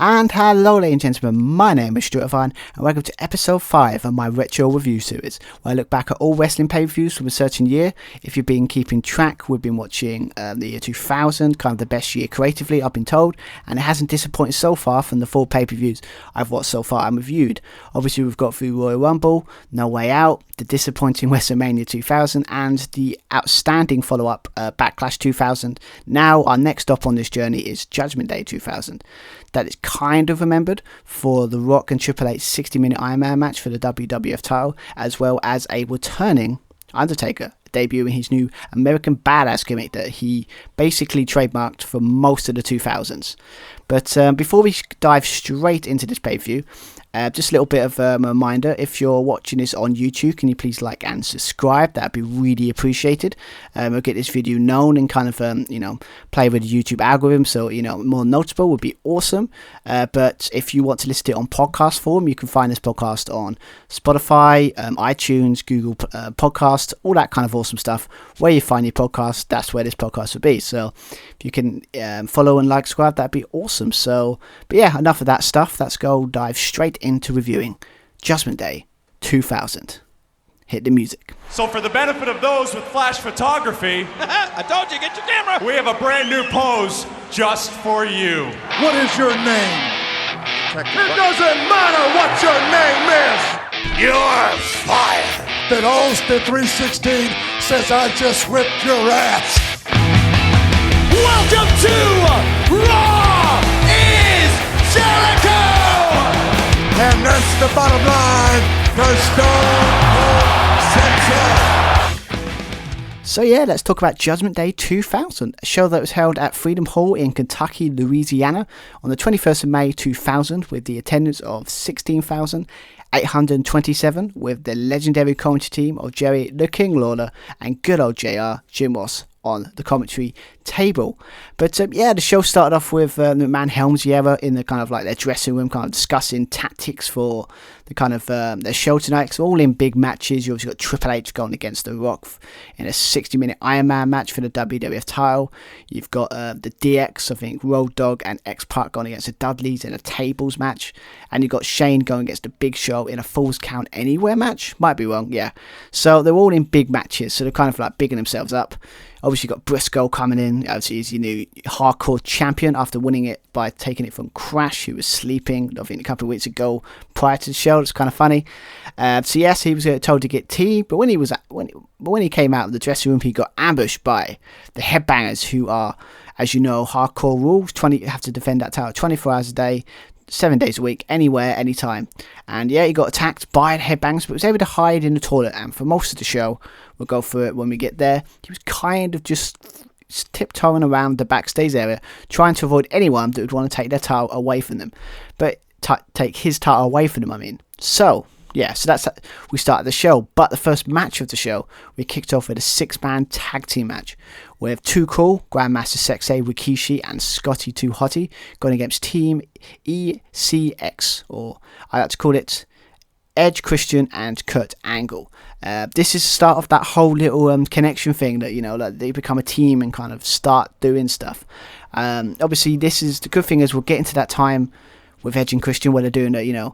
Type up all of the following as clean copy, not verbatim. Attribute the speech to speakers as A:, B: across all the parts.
A: And hello ladies and gentlemen, my name is Stuart Irvine and welcome to episode 5 of my retro review series, where I look back at all wrestling pay-per-views from a certain year. If you've been keeping track, we've been watching the year 2000, kind of the best year creatively, I've been told, and it hasn't disappointed so far from the 4 pay-per-views I've watched so far and reviewed. Obviously we've got through Royal Rumble, No Way Out, the disappointing WrestleMania 2000, and the outstanding follow-up Backlash 2000. Now our next stop on this journey is Judgment Day 2000. That is kind of remembered for The Rock and Triple H's 60-minute Iron Man match for the WWF title, as well as a returning Undertaker, debuting his new American Badass gimmick that he basically trademarked for most of the 2000s. But before we dive straight into this pay-per-view, just a little bit of a reminder, if you're watching this on YouTube, can you please like and subscribe? That'd be really appreciated. We'll get this video known and kind of, play with the YouTube algorithm, so, more notable would be awesome. But if you want to listen to it on podcast form, you can find this podcast on Spotify, iTunes, Google Podcast, all that kind of awesome stuff. Where you find your podcast, that's where this podcast will be. So if you can follow and like, subscribe, that'd be awesome. So, but yeah, enough of that stuff. Let's go dive straight into reviewing Judgment Day 2000. Hit the music.
B: So for the benefit of those with flash photography,
C: I told you, get your camera.
B: we have a brand new pose just for you.
D: What is your name? It doesn't matter what your name is.
B: You're fired.
D: That Austin 316 says I just whipped your ass.
C: Welcome to Raw is Jericho.
D: And that's the bottom line. The Stone Cold Center.
A: So yeah, let's talk about Judgment Day 2000, a show that was held at Freedom Hall in Kentucky, Louisiana on the 21st of May 2000 with the attendance of 16,827, with the legendary commentary team of Jerry the King Lawler and good old JR Jim Ross on the commentary table. But the show started off with McMahon Helmsley era in the kind of like their dressing room, kind of discussing tactics for the kind of their show tonight. So all in big matches. You obviously got Triple H going against The Rock in a 60-minute Iron Man match for the WWF title. You've got the DX, I think Road Dogg and X-Pac going against the Dudleys in a tables match, and you've got Shane going against the Big Show in a Falls Count Anywhere match. Might be wrong, yeah. So they're all in big matches, so they're kind of like bigging themselves up. Obviously, you've got Briscoe coming in. Obviously, he's your new hardcore champion after winning it by taking it from Crash, who was sleeping, I think, a couple of weeks ago prior to the show. It's kind of funny. So yes, he was told to get tea, but when he came out of the dressing room, he got ambushed by the Headbangers, who are, as you know, hardcore rules. You have to defend that title 24 hours a day, 7 days a week, anywhere, anytime. And yeah, he got attacked by the Headbangers, but was able to hide in the toilet. And for most of the show, we'll go through it when we get there, he was kind of just tiptoeing around the backstage area, trying to avoid anyone that would want to take their title away from them. But take his title away from them, I mean. So that's we started the show. But the first match of the show, we kicked off with a 6-man tag team match with Too Cool, Grandmaster Sexay, Rikishi, and Scotty 2 Hotty going against Team ECX, or I like to call it Edge, Christian, and Kurt Angle. This is the start of that whole little connection thing that, like they become a team and kind of start doing stuff. Obviously, this is the good thing is we'll get into that time with Edge and Christian where they're doing a,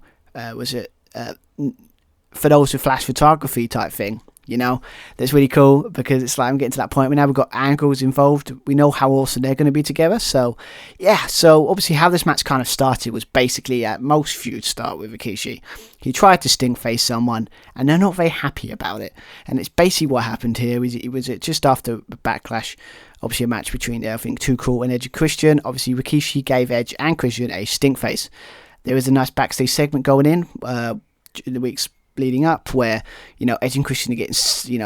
A: for those with flash photography type thing. That's really cool because it's like I'm getting to that point where now we've got Angles involved. We know how awesome they're going to be together. So, yeah. So, obviously, how this match kind of started was basically most feuds start with Rikishi. He tried to stink face someone, and they're not very happy about it. And it's basically what happened here. It was just after Backlash, obviously a match between, I think, Too Cool and Edge and Christian. Obviously, Rikishi gave Edge and Christian a stink face. There was a nice backstage segment going in the weeks leading up where Edge and Christian are getting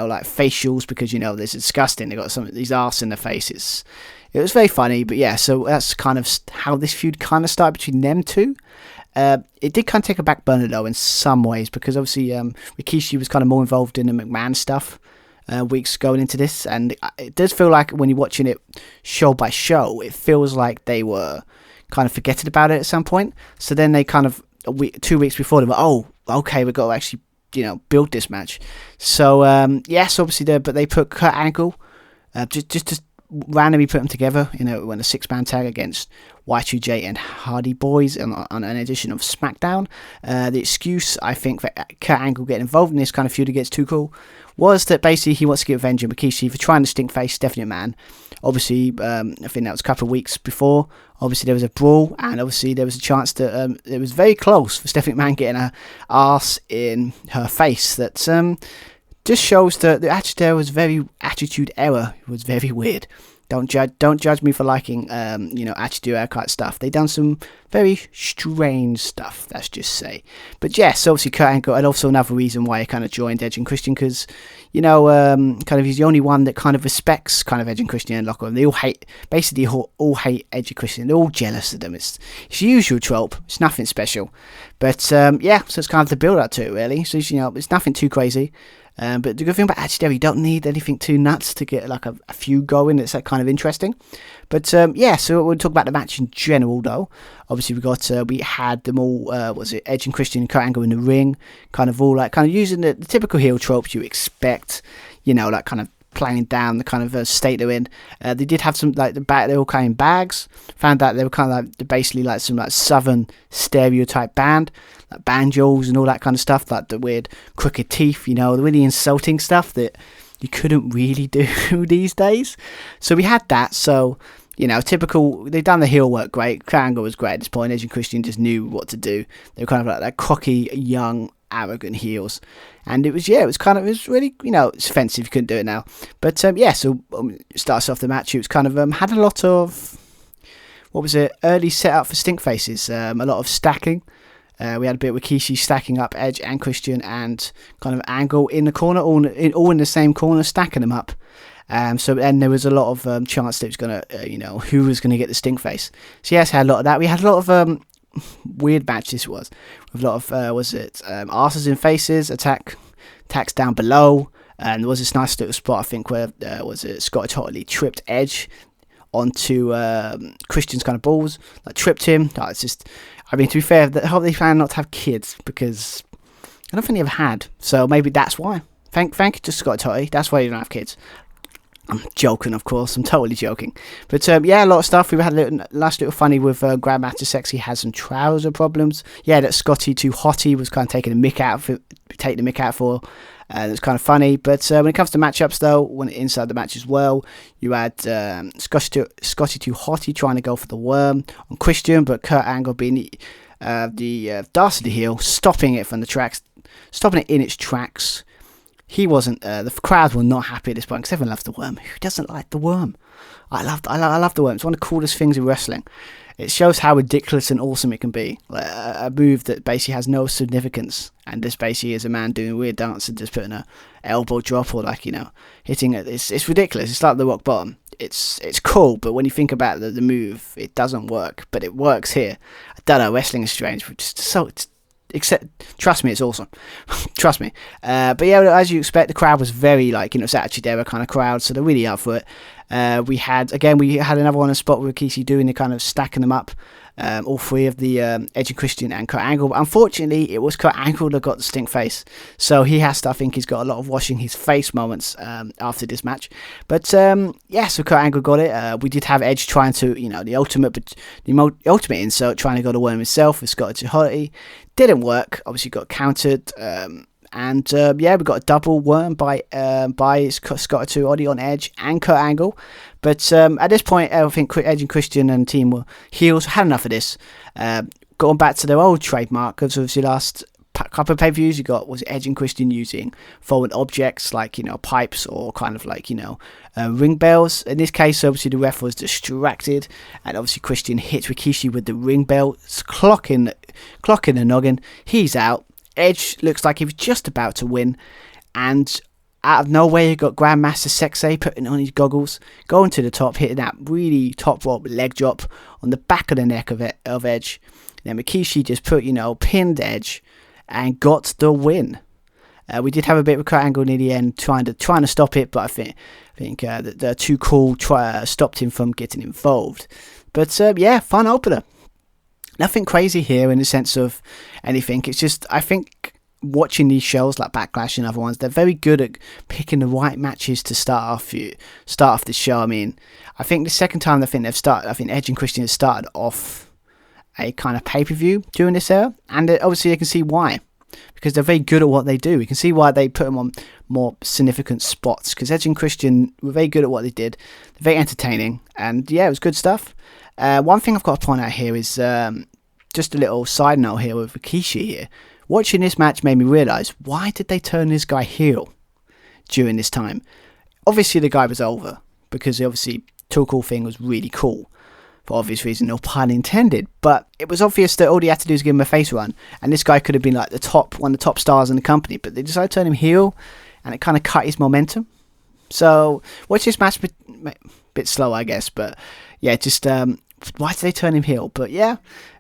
A: like facials because this is disgusting. They got some of these arse in their faces. It was very funny, but yeah, so that's kind of how this feud kind of started between them two. It did kind of take a back burner though in some ways because obviously Rikishi was kind of more involved in the McMahon stuff weeks going into this, and it does feel like when you're watching it show by show, it feels like they were kind of forgetting about it at some point. So then they kind of 2 weeks before, they were, oh, okay, we've got to actually build this match. So yes, obviously but they put Kurt Angle just to randomly put them together, in a 6-man tag against Y2J and Hardy Boyz on an edition of SmackDown. The excuse, I think, for Kurt Angle getting involved in this kind of feud against Too Cool was that basically he wants to get revenge on Rikishi for trying to stink face Stephanie McMahon. Obviously, I think that was a couple of weeks before. Obviously, there was a brawl, and obviously there was a chance that it was very close for Stephanie McMahon getting her arse in her face. That just shows that the attitude error was very weird. Don't judge me for liking attitude error kind of stuff. They done some very strange stuff, let's just say. But yes, obviously Kurt Angle, and also another reason why I kind of joined Edge and Christian, because kind of he's the only one that kind of respects kind of Edge and Christian in the locker room. They all hate Edge and Christian. They're all jealous of them. It's the usual trope. It's nothing special. But so it's kind of the build up to it, really. So it's nothing too crazy. But the good thing about Attitude, you don't need anything too nuts to get like a feud going. It's kind of interesting. But so we'll talk about the match in general, though. Obviously, we had them all. Edge and Christian and Kurt Angle in the ring, kind of using the typical heel tropes you expect. Kind of playing down the kind of state they're in. They did have some they were all carrying bags. Found out they were kind of basically some southern stereotype band, like banjos and all that kind of stuff, like the weird crooked teeth, the really insulting stuff that you couldn't really do these days. So we had that. So typical. They've done the heel work great. Kurt Angle was great at this point. Edge and Christian just knew what to do. They were kind of like that cocky, young, arrogant heels, and it was really it's offensive. You couldn't do it now, but starts off the match. It was kind of had a lot of early setup for stink faces, a lot of stacking. We had a bit with Rikishi stacking up Edge and Christian and kind of Angle in the corner, all in the same corner, stacking them up. So then there was a lot of chance that it was gonna who was gonna get the stink face. So yes, had a lot of that. We had a lot of weird match this was, with a lot of arses in faces, attacks down below, and there was this nice little spot I think where Scott totally tripped Edge onto Christian's kind of balls, tripped him. It's just, to be fair, I hope they plan not to have kids, because I don't think they ever had, so maybe that's why. Thank you to Scott Totty, that's why you don't have kids. I'm joking, of course. I'm totally joking. But a lot of stuff. We had a last little funny with Grandmaster Sexy has some trouser problems. Yeah, that Scotty Too Hottie was kind of taking the mick out for. It's kind of funny. But when it comes to matchups, though, when inside the match as well, you had Scotty Too Hottie trying to go for the worm on Christian, but Kurt Angle being the dastardly heel, stopping it in its tracks. He wasn't. The crowd were not happy at this point because everyone loves the worm. Who doesn't like the worm? I love the worm. It's one of the coolest things in wrestling. It shows how ridiculous and awesome it can be. Like a move that basically has no significance, and this basically is a man doing a weird dance and just putting a elbow drop or hitting it. It's ridiculous. It's like the rock bottom. It's cool, but when you think about the move, it doesn't work. But it works here. I don't know. Wrestling is strange, but trust me, it's awesome. Trust me. But as you expect, the crowd was very it's Attitude Era kind of crowd, so they're really up for it. We had another one on spot with Rikishi doing the kind of stacking them up, all three of the Edge and Christian and Kurt Angle. But unfortunately, it was Kurt Angle that got the stink face, so I think he's got a lot of washing his face moments after this match. But so Kurt Angle got it. We did have Edge trying to the ultimate insult, trying to go to worm himself with Scott Hottie. Didn't work. Obviously got countered. We got a double worm by Scott Hottie on Edge and Kurt Angle. But at this point, I think Edge and Christian and the team were heels. Had enough of this. Going back to their old trademark, because obviously last couple of pay-per-views you got was Edge and Christian using foreign objects like pipes or kind of ring bells. In this case, obviously the ref was distracted, and obviously Christian hit Rikishi with the ring bell, clocking the noggin. He's out. Edge looks like he was just about to win, and out of nowhere you got Grandmaster Sexay putting on his goggles, going to the top, hitting that really top rope leg drop on the back of the neck of Edge. Then Rikishi just pinned Edge and got the win. We did have a bit of a Kurt Angle near the end, trying to stop it, but I think the Too Cool stopped him from getting involved. But fun opener. Nothing crazy here in the sense of anything. It's just, I think watching these shows like Backlash and other ones, they're very good at picking the right matches to start off the show. I mean, I think the second time I think Edge and Christian have started off a kind of pay-per-view during this era, and obviously you can see why, because they're very good at what they do. You can see why they put them on more significant spots, because Edge and Christian were very good at what they did. They're very entertaining, and yeah, it was good stuff. One thing I've got to point out here is just a little side note here with Rikishi here. Watching this match made me realise, why did they turn this guy heel during this time? Obviously the guy was over, because obviously Too Cool thing was really cool, for obvious reason, no pun intended, but it was obvious that all he had to do was give him a face run, and this guy could have been like one of the top stars in the company, but they decided to turn him heel, and it kind of cut his momentum. So watch this match a bit slow, I guess, but yeah, just why did they turn him heel? But yeah,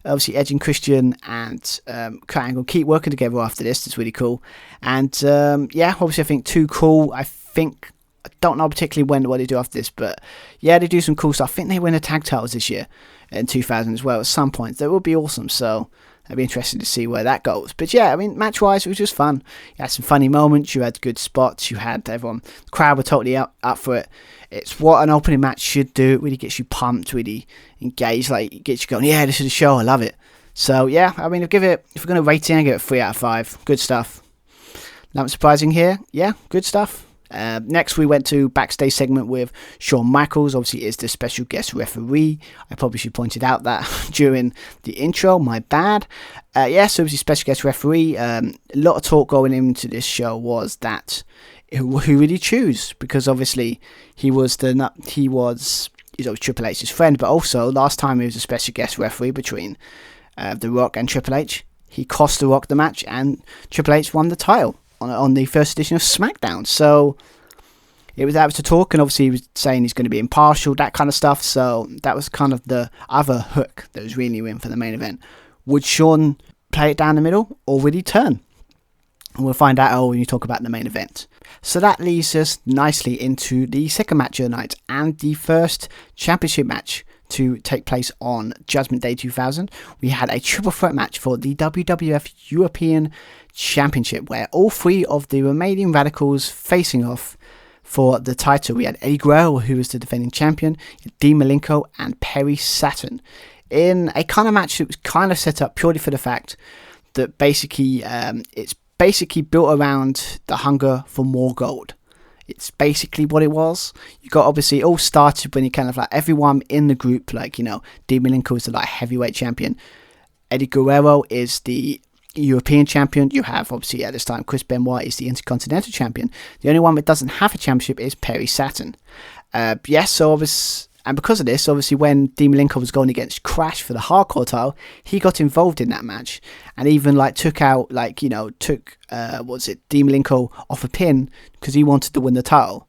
A: obviously Edge and Christian and Kurt Angle keep working together after this. That's really cool. And yeah, obviously I think Too Cool, I don't know particularly what they do after this, but yeah, they do some cool stuff. I think they win the tag titles this year in 2000 as well at some point. That would be awesome. So it'd be interesting to see where that goes. But yeah, I mean, match-wise, it was just fun. You had some funny moments. You had good spots. You had everyone. The crowd were totally up for it. It's what an opening match should do. It really gets you pumped, really engaged. Like, it gets you going, yeah, this is a show. I love it. So yeah, I mean, if we're going to rate it, I'll give it 3 out of 5. Good stuff. Nothing surprising here. Yeah, good stuff. Next, we went to backstage segment with Shawn Michaels. Obviously, is the special guest referee. I probably should have pointed out that during the intro. My bad. Yes, obviously special guest referee. A lot of talk going into this show was that who would he choose? Because obviously he's Triple H's friend, but also last time he was a special guest referee between The Rock and Triple H. He cost The Rock the match, and Triple H won the title on the first edition of SmackDown. So that was the talk, and obviously he was saying he's going to be impartial, that kind of stuff. So that was kind of the other hook that was really in for the main event. Would Shawn play it down the middle, or would he turn? And we'll find out when you talk about the main event. So that leads us nicely into the second match of the night, and the first championship match to take place on Judgment Day 2000. We had a triple threat match for the WWF European Championship, where all 3 of the remaining Radicals facing off for the title. We had Eddie Guerrero, who was the defending champion, Dean Malenko, and Perry Saturn, in a kind of match that was kind of set up purely for the fact that basically it's basically built around the hunger for more gold. It's basically what it was. You got, obviously, it all started when you kind of like everyone in the group, like, you know, Dean Malenko is the like heavyweight champion. Eddie Guerrero is the European champion. You have, obviously, at this time, Chris Benoit is the Intercontinental champion. The only one that doesn't have a championship is Perry Saturn. Yes, so obviously, and because of this, obviously, when Dean Malenko was going against Crash for the hardcore title, he got involved in that match, and even like took out, like, you know, Dean Malenko off a pin because he wanted to win the title,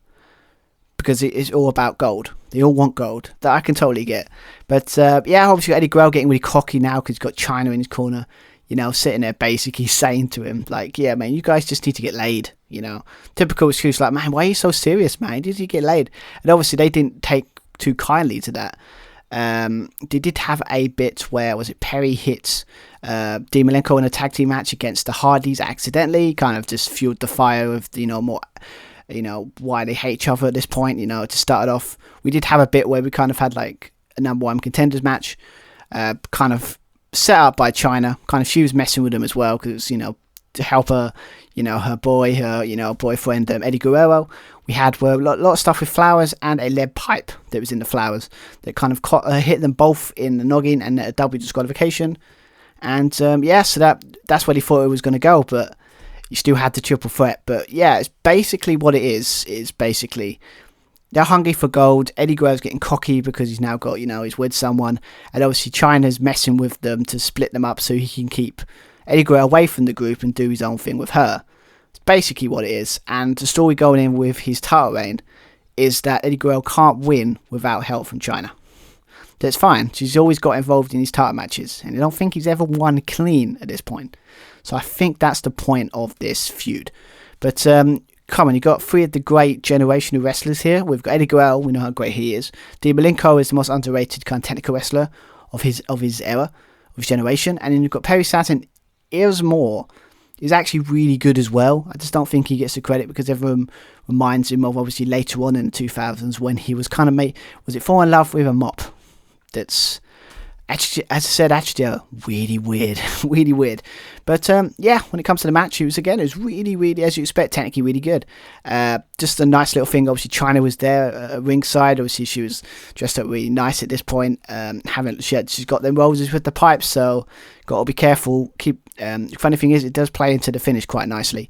A: because it is all about gold. They all want gold. That I can totally get. But yeah, obviously Eddie Guerrero getting really cocky now because he's got China in his corner, you know, sitting there basically saying to him, like, yeah, man, you guys just need to get laid, you know. Typical excuse, like, man, why are you so serious, man? Did you get laid? And obviously they didn't take too kindly to that. They did have a bit where, Perry hits Dean Malenko in a tag team match against the Hardys accidentally, kind of just fueled the fire of, you know, more, you know, why they hate each other at this point, you know, to start it off. We did have a bit where we kind of had like a number 1 contenders match, kind of set up by China. Kind of she was messing with them as well, because, you know, to help her, you know, her boyfriend, Eddie Guerrero. We had a lot of stuff with flowers and a lead pipe that was in the flowers that kind of hit them both in the noggin and a double disqualification. And yeah, so that's where they thought it was going to go, but you still had the triple threat. But yeah, it's basically what it is basically they're hungry for gold. Eddie Guerrero's getting cocky because he's now got, you know, he's with someone, and obviously China's messing with them to split them up so he can keep Eddie Guerrero away from the group and do his own thing with her. It's basically what it is. And the story going in with his title reign is that Eddie Guerrero can't win without help from China. That's fine. She's always got involved in his title matches, and I don't think he's ever won clean at this point. So I think that's the point of this feud. But come on, you got 3 of the great generation of wrestlers here. We've got Eddie Guerrero, we know how great he is. Dean Malenko is the most underrated kind of technical wrestler of his era, of his generation. And then you've got Perry Saturn. He's is actually really good as well. I just don't think he gets the credit because everyone reminds him of obviously later on in the 2000s when he was kind of fall in love with a mop. That's actually, as I said, really weird, really weird. But yeah, when it comes to the match, it was really, really, as you expect, technically really good. Just a nice little thing. Obviously, Chyna was there at ringside. Obviously, she was dressed up really nice at this point. She's got them roses with the pipes, so got to be careful. Funny thing is, it does play into the finish quite nicely.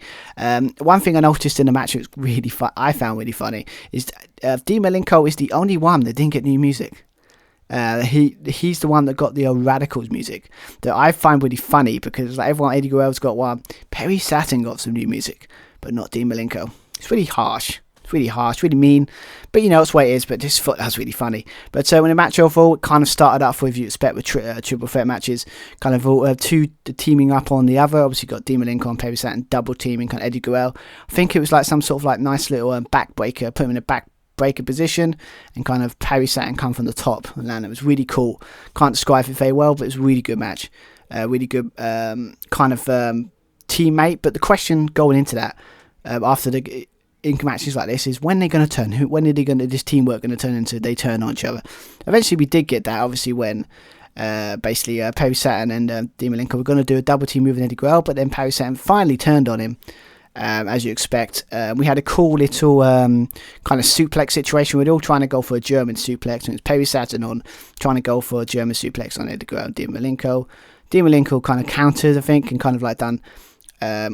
A: One thing I noticed in the match that was really I found really funny is Dean Malenko is the only one that didn't get new music. He's the one that got the Radicals music that I find really funny because like everyone, Eddie Guerrero's got one. Perry Saturn got some new music, but not Dean Malenko. It's really harsh. It's really harsh, really mean. But you know, it's what it is. But this thought that was really funny. But when the match overall, it kind of started off with you expect with triple threat matches, kind of two teaming up on the other. Obviously, got Dean Malenko and Perry Saturn double teaming kind of Eddie Guerrero. I think it was like some sort of like nice little backbreaker, put him in a backbreaker position, and kind of Perry Saturn come from the top and land. It was really cool. Can't describe it very well, but it was a really good match. Really good kind of teammate. But the question going into that after the in matches like this is when they're going to turn. When are this teamwork going to turn into they turn on each other? Eventually, we did get that. Obviously, when basically Perry Saturn and Dean Malenko were going to do a double team move with Eddie Guerrero, but then Perry Saturn finally turned on him. As you expect, we had a cool little kind of suplex situation. We were all trying to go for a German suplex, and it was Perry Saturn on trying to go for a German suplex on Eddie Guerrero and Dean Malenko. Dean Malenko kind of countered, I think, and kind of like done,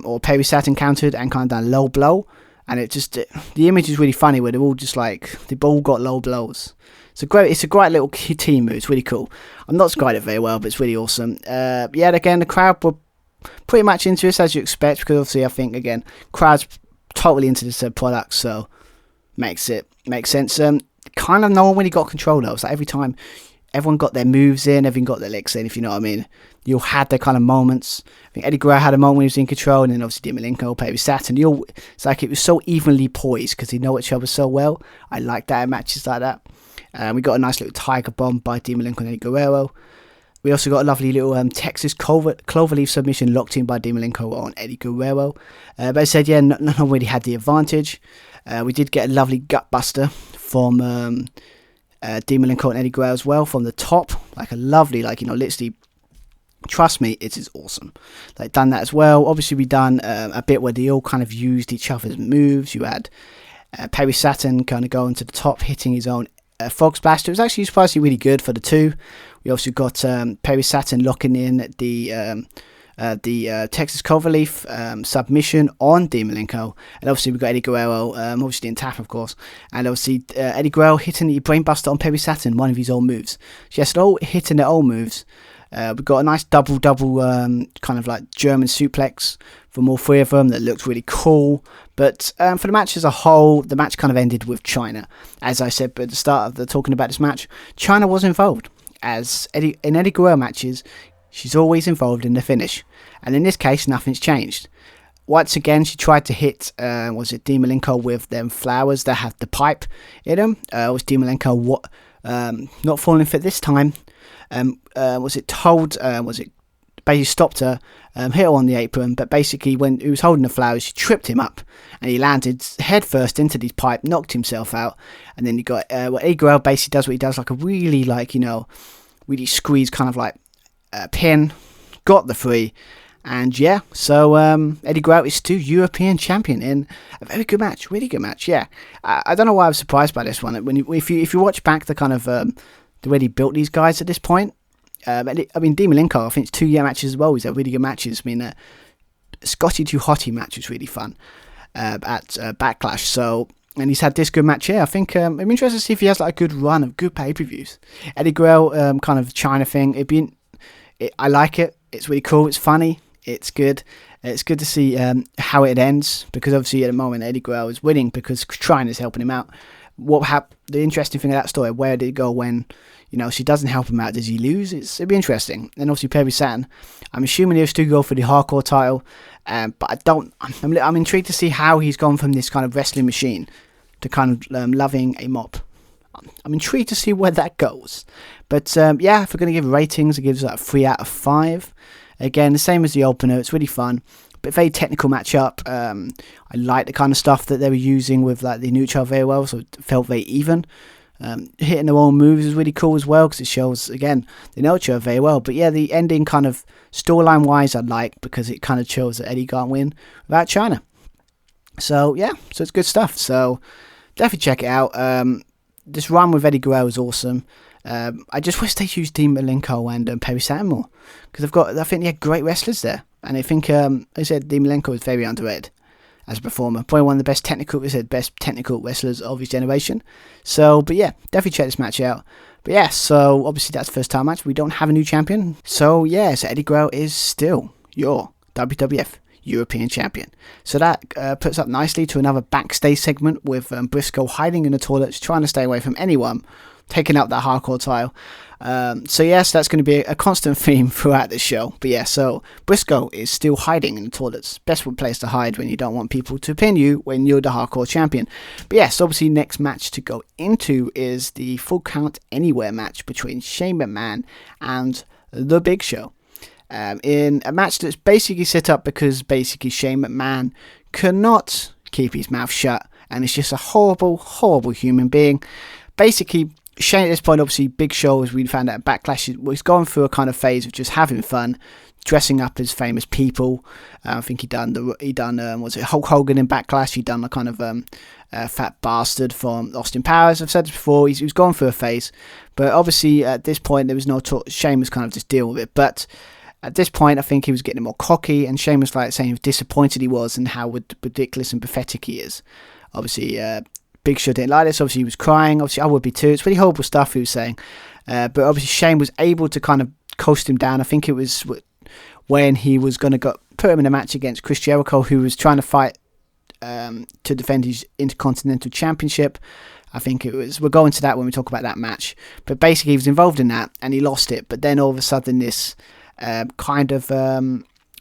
A: or Perry Saturn countered and kind of done low blow. And it just, the image is really funny where they're all just like, they've all got low blows. It's a great little team move. It's really cool. I'm not describing it very well, but it's really awesome. Yeah, again, the crowd were pretty much into this as you expect, because obviously I think, again, crowd's totally into this product, so makes sense. Kind of no one really got control though. It's like every time everyone got their moves in, everyone got their licks in, if you know what I mean. You had their kind of moments. I think Eddie Guerrero had a moment when he was in control, and then obviously Dean Malenko, Perry Saturn. It's like it was so evenly poised because they know each other so well. I like that in matches like that. We got a nice little tiger bomb by Dean Malenko and Eddie Guerrero. We also got a lovely little Texas cloverleaf submission locked in by Dean Malenko on Eddie Guerrero. But I said, yeah, none of them really had the advantage. We did get a lovely gut buster from Dean Malenko and Eddie Guerrero as well from the top. Like a lovely, literally, trust me, it is awesome. They've done that as well. Obviously, we done a bit where they all kind of used each other's moves. You had Perry Saturn kind of going to the top, hitting his own Frog Splash. It was actually surprisingly really good for the two. We also got Perry Saturn locking in the Texas Cloverleaf submission on Dean Malenko, and obviously we got Eddie Guerrero, obviously in tap of course, and obviously Eddie Guerrero hitting the brainbuster on Perry Saturn, one of his old moves. So yes, they're all hitting their old moves. We've got a nice double kind of like German suplex from all three of them that looked really cool. But for the match as a whole, the match kind of ended with Chyna. As I said at the start of the talking about this match, Chyna was involved. As in Eddie Guerrero matches, she's always involved in the finish. And in this case, nothing's changed. Once again, she tried to hit, was it Dean Malenko with them flowers that have the pipe in them? Was Dean Malenko not falling for it this time? Was it basically stopped her, hit her on the apron, but basically when he was holding the flowers, she tripped him up, and he landed head first into the pipe, knocked himself out, and then you got Eddie Guerrero basically does what he does, like a really really squeezed kind of like pin, got the free, and yeah, so Eddie Guerrero is still European champion in a very good match, really good match. Yeah, I don't know why I was surprised by this one. If you watch back the kind of the way he built these guys at this point. I mean, Dean Malenko, I think it's 2 year matches as well. He's had really good matches. I mean, Scotty 2 Hottie match was really fun at Backlash. So, and he's had this good match here. I think I'm interested to see if he has like a good run of good pay-per-views. Eddie Guerrero, kind of China thing. I like it. It's really cool. It's funny. It's good. It's good to see how it ends, because obviously at the moment Eddie Guerrero is winning because China's helping him out. The interesting thing of that story, where did it go when, she doesn't help him out? Does he lose? It'd be interesting. And obviously Perry Saturn, I'm assuming he'll still go for the hardcore title, but I'm intrigued to see how he's gone from this kind of wrestling machine to kind of loving a mop. I'm intrigued to see where that goes. But yeah, if we're going to give ratings, it gives that a 3 out of 5. Again, the same as the opener. It's really fun. but very technical matchup. I like the kind of stuff that they were using with like the neutral very well, so it felt very even. Hitting their own moves is really cool as well, because it shows, again, they know each other very well. But yeah, the ending kind of storyline wise I like, because it kind of shows that Eddie can't win without China. So yeah, so it's good stuff. So definitely check it out. This run with Eddie Guerrero is awesome. I just wish they used Dean Malenko and Perry Saturn more, because I think they had great wrestlers there, and I think I said Dean Malenko was very underrated as a performer, probably one of the best technical wrestlers of his generation. So, but yeah, definitely check this match out. But yeah, so obviously that's the first time match. We don't have a new champion, so yeah, so Eddie Guerrero is still your WWF European Champion. So that puts up nicely to another backstage segment with Briscoe hiding in the toilets, trying to stay away from anyone taking up that hardcore title. So yes, that's going to be a constant theme throughout the show. But yeah, so Briscoe is still hiding in the toilets. Best place to hide when you don't want people to pin you when you're the hardcore champion. But yes, obviously next match to go into is the Full Count Anywhere match between Shane McMahon and The Big Show. In a match that's basically set up because basically Shane McMahon cannot keep his mouth shut, and is just a horrible, horrible human being. Basically, Shane at this point, obviously Big Show, as we found out at Backlash, was going through a kind of phase of just having fun, dressing up as famous people. I think he done was it Hulk Hogan in Backlash? He done a kind of fat bastard from Austin Powers. I've said this before. He was going through a phase, but obviously at this point there was no talk. Shane was kind of just dealing with it, but at this point, I think he was getting more cocky, and Shane was like saying how disappointed he was and how ridiculous and pathetic he is. Obviously, Big Show didn't like this. Obviously, he was crying. Obviously, I would be too. It's really horrible stuff he was saying. But obviously, Shane was able to kind of coast him down. I think it was when he was going to put him in a match against Chris Jericho, who was trying to fight to defend his Intercontinental Championship. I think it was. We'll go into that when we talk about that match. But basically, he was involved in that, and he lost it. But then all of a sudden, this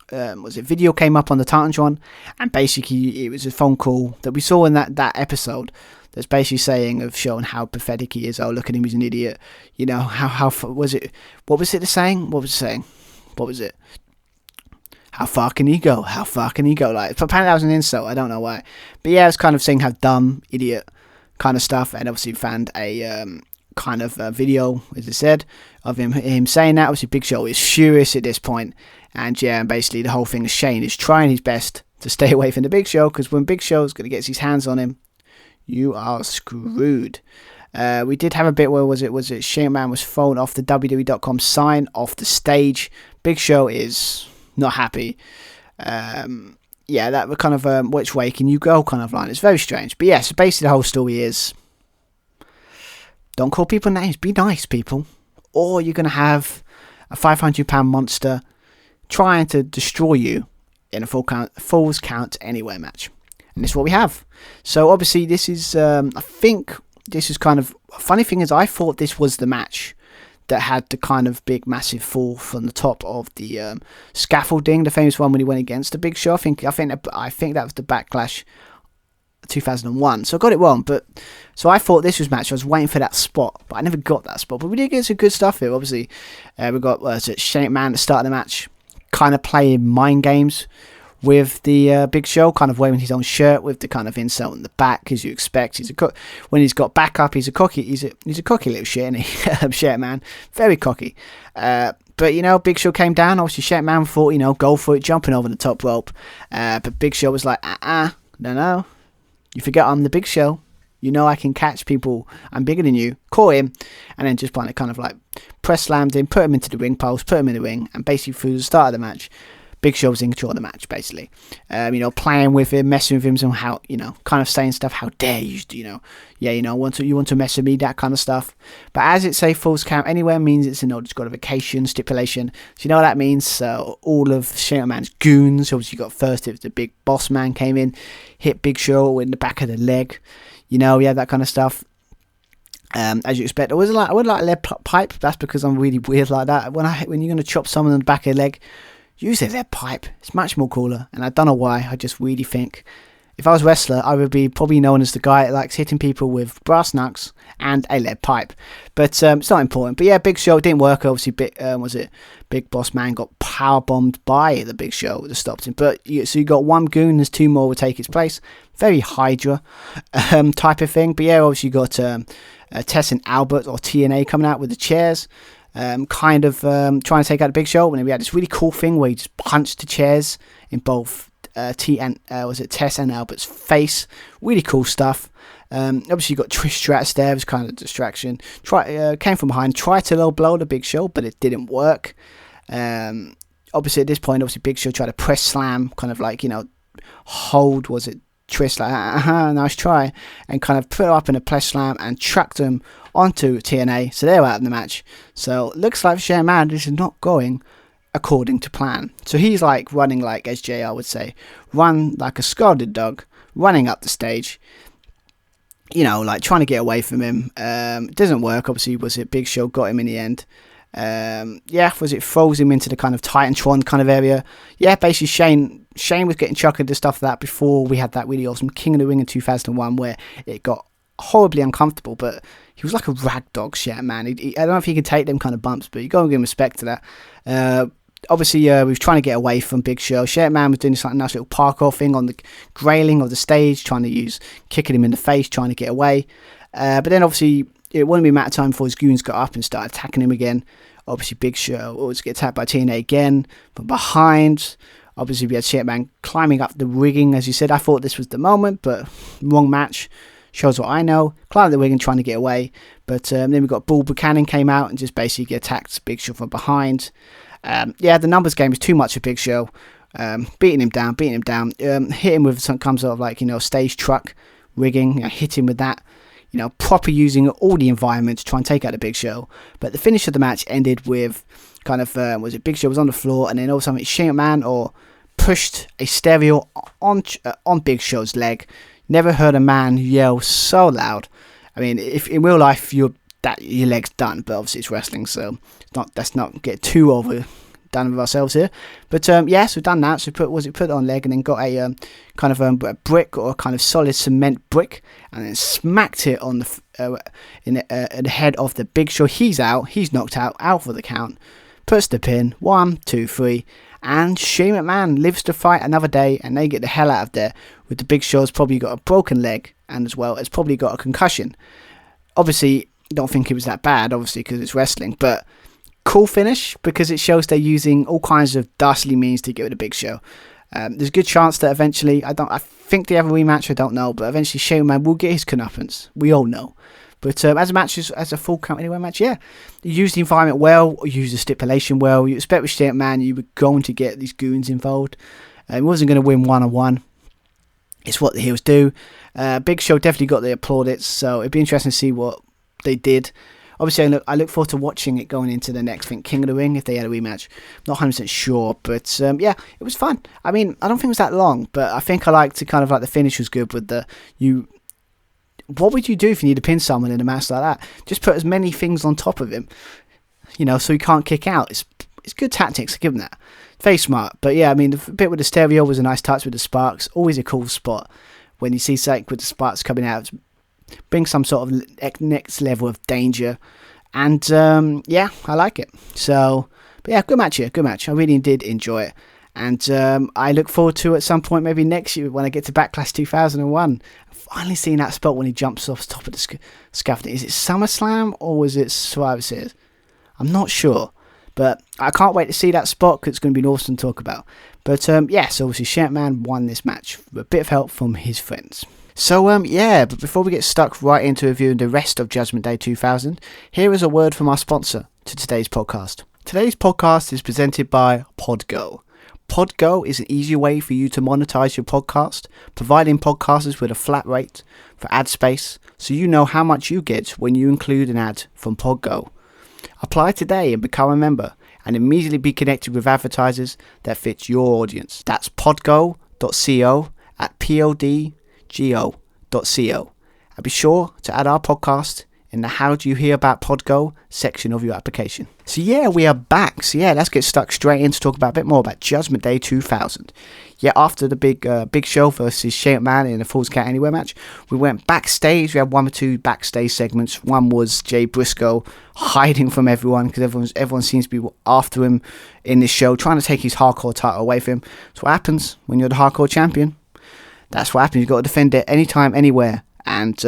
A: video came up on the Titantron, and basically it was a phone call that we saw in that episode that's basically showing how pathetic he is. Oh, look at him, he's an idiot. You know, how was it? What was it saying? What was it? How far can he go? How far can he go? Like, apparently that was an insult. I don't know why, but yeah, it's kind of saying how dumb, idiot kind of stuff. And obviously found a kind of video, as I said, of him saying that. Obviously Big Show is furious at this point, and yeah, and basically the whole thing is Shane is trying his best to stay away from the Big Show, because when Big Show's going to get his hands on him, you are screwed. We did have a bit where was it Shane McMahon was thrown off the WWE.com sign off the stage. Big Show is not happy. Yeah, that kind of which way can you go kind of line. It's very strange. But yeah, so basically the whole story is, don't call people names, be nice, people. Or you're going to have a £500 monster trying to destroy you in a Falls Count Anywhere match. And this is what we have. So obviously this is, I think this is kind of, funny thing is I thought this was the match that had the kind of big massive fall from the top of the scaffolding, the famous one when he went against the Big Show. I think that was the Backlash 2001, so I got it wrong, but so I thought this was match. I was waiting for that spot, but I never got that spot. But we did get some good stuff here. Obviously, we got Shane McMahon at the start of the match, kind of playing mind games with the Big Show, kind of wearing his own shirt with the kind of insult in the back, as you expect. When he's got back up, he's a cocky little shit, isn't he? Shane McMahon, very cocky. But, you know, Big Show came down. Obviously, Shane McMahon thought, go for it, jumping over the top rope. But Big Show was like, no. You forget I'm the Big Show. You know I can catch people. I'm bigger than you. Caught him. And then just kind of like press slammed him, put him into the ring post, put him in the ring. And basically through the start of the match, Big Show was in control of the match, basically. Playing with him, messing with him somehow, kind of saying stuff, how dare you, you want to mess with me, that kind of stuff. But as it say, Falls Count Anywhere means it's a no disqualification stipulation. So you know what that means? So all of Shane McMahon's goons, obviously you got first, it was the big boss man came in, hit Big Show in the back of the leg, that kind of stuff. As you expect, I would like a lead pipe. That's because I'm really weird like that. When you're going to chop someone in the back of the leg, use a lead pipe. It's much more cooler, and I don't know why. I just really think if I was a wrestler, I would be probably known as the guy that likes hitting people with brass knucks and a lead pipe. But it's not important. But yeah, Big Show didn't work. Obviously, Big Boss Man got power bombed by the Big Show that stopped him. But so you got one goon, there's two more will take its place. Very Hydra type of thing. But yeah, obviously you got Tess and Albert or TNA coming out with the chairs. Trying to take out the Big Show. And then we had this really cool thing where he just punched the chairs in both Tess and Albert's face. Really cool stuff. Obviously you got Trish Stratus there. It was kind of a distraction. Came from behind, tried to low blow the Big Show, but it didn't work. Obviously at this point, Big Show tried to press slam, kind of like, hold, was it Trish, like, nice try, and kind of put her up in a press slam and chucked them onto TNA, so they were out in the match. So looks like Shane McMahon, this is not going according to plan. So he's like running, like as JR would say, run like a scalded dog, running up the stage, like trying to get away from him. It doesn't work. Obviously, was it Big Show got him in the end? Was it throws him into the kind of Titantron kind of area? Yeah, basically Shane was getting chucked into stuff like that before we had that really awesome King of the Ring in 2001 where it got horribly uncomfortable, but he was like a rag dog shit, man. I don't know if he can take them kind of bumps, but you got to give him respect to that. Obviously, we was trying to get away from Big Show. Shane McMahon was doing this like nice little parkour thing on the railing of the stage, kicking him in the face, trying to get away. But then obviously, it wouldn't be a matter of time before his goons got up and started attacking him again. Obviously, Big Show was get attacked by TNA again from behind. Obviously, we had Shane McMahon climbing up the rigging, as you said. I thought this was the moment, but wrong match. Shows what I know. Climbed the rigging, trying to get away. But then we got Bull Buchanan came out and just basically attacked Big Show from behind. The numbers game was too much for Big Show. Beating him down, hit him with some sort of like, stage truck rigging, hit him with that, proper using all the environment to try and take out the Big Show. But the finish of the match ended with kind of, Big Show was on the floor and then all of a sudden Shane McMahon pushed a stereo on Big Show's leg. Never heard a man yell so loud. I mean, if in real life your leg's done, but obviously it's wrestling, so let's not get too overdone with ourselves here. But so we've done that. So put it on leg and then got a kind of a brick or a kind of solid cement brick, and then smacked it on in the head of the Big Show. He's out. He's knocked out for the count. Puts the pin. 1, 2, 3. And Shane McMahon lives to fight another day, and they get the hell out of there. With the Big Show's probably got a broken leg, and as well as probably got a concussion. Obviously, don't think it was that bad, obviously, because it's wrestling, but cool finish because it shows they're using all kinds of dastardly means to get rid of Big Show. There's a good chance that eventually, I think they have a rematch, I don't know, but eventually Shane McMahon will get his comeuppance. We all know. But as a full count anywhere match, you use the environment well, or use the stipulation well. You expect with Shane McMahon you were going to get these goons involved. He wasn't going to win one-on-one. It's what the heels do. Big Show definitely got the plaudits, so it'd be interesting to see what they did. Obviously, I look forward to watching it going into the next thing, King of the Ring, if they had a rematch. Not 100% sure, but it was fun. I mean, I don't think it was that long, but I think I liked to kind of like the finish was good with what would you do if you need to pin someone in a match like that? Just put as many things on top of him, so he can't kick out. It's good tactics, I give him that. Very smart. But yeah, I mean, the bit with the stereo was a nice touch with the sparks. Always a cool spot when you see something with the sparks coming out. Bring some sort of next level of danger. And I like it. So, but yeah, good match here. Good match. I really did enjoy it. And I look forward to at some point, maybe next year when I get to Backlash 2001. Finally seeing that spot when he jumps off the top of the scaffolding. Is it SummerSlam or was it Survivor Series? I'm not sure. But I can't wait to see that spot because it's going to be awesome to talk about. But so obviously Shane McMahon won this match with a bit of help from his friends. So but before we get stuck right into reviewing the rest of Judgment Day 2000, here is a word from our sponsor to today's podcast. Today's podcast is presented by Podgo. Podgo is an easy way for you to monetize your podcast, providing podcasters with a flat rate for ad space, so you know how much you get when you include an ad from Podgo. Apply today and become a member, and immediately be connected with advertisers that fit your audience. That's podgo.co at podgo.co. And be sure to add our podcast in the How Do You Hear About Podgo section of your application. So yeah, we are back. So yeah, let's get stuck straight in to talk about a bit more about Judgment Day 2000. Yeah, after the big show versus Shane McMahon in a Falls Count Anywhere match, we went backstage. We had 1 or 2 backstage segments. One was Jay Briscoe hiding from everyone because everyone seems to be after him in this show, trying to take his hardcore title away from him. That's what happens when you're the hardcore champion. That's what happens. You've got to defend it anytime, anywhere. And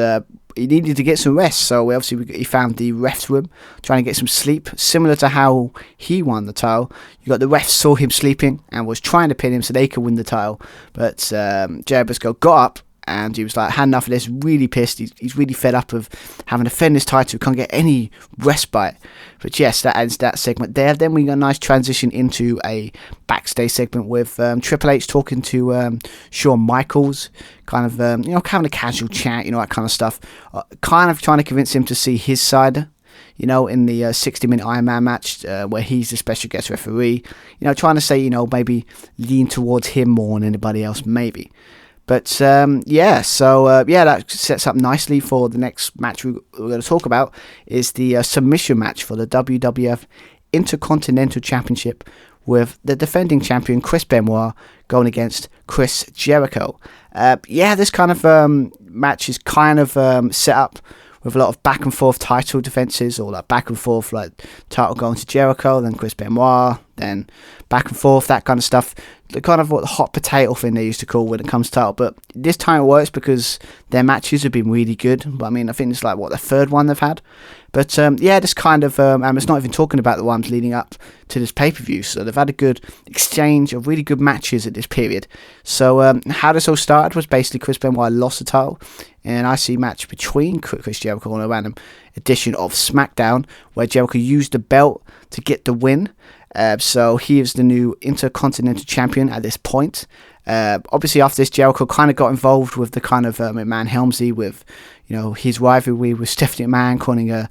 A: he needed to get some rest, so he found the refs room, trying to get some sleep, similar to how he won the title. You got the refs saw him sleeping and was trying to pin him so they could win the title, but Jay Briscoe got up and he was like, had enough of this, really pissed. He's really fed up of having to defend this title, can't get any respite. But yes, that ends that segment there. Then we got a nice transition into a backstage segment with Triple H talking to Shawn Michaels, kind of, having a casual chat, that kind of stuff. Kind of trying to convince him to see his side, in the 60-minute Iron Man match where he's the special guest referee. Trying to say, maybe lean towards him more than anybody else, maybe. But that sets up nicely for the next match we're going to talk about, is the submission match for the WWF Intercontinental Championship with the defending champion Chris Benoit going against Chris Jericho. This kind of match is kind of set up with a lot of back and forth title defenses, or like back and forth, like title going to Jericho, then Chris Benoit, then back and forth, that kind of stuff. The kind of what the hot potato thing they used to call when it comes to title. But this time it works because their matches have been really good. But I mean, I think it's like the third one they've had. But this kind of, and it's not even talking about the ones leading up to this pay-per-view. So they've had a good exchange of really good matches at this period. So how this all started was basically Chris Benoit lost the title in an IC match between Chris Jericho on a random edition of SmackDown, where Jericho used the belt to get the win. So he is the new Intercontinental Champion at this point. Obviously after this, Jericho kind of got involved with the kind of McMahon Helmsley with, his rivalry with Stephanie McMahon, calling her,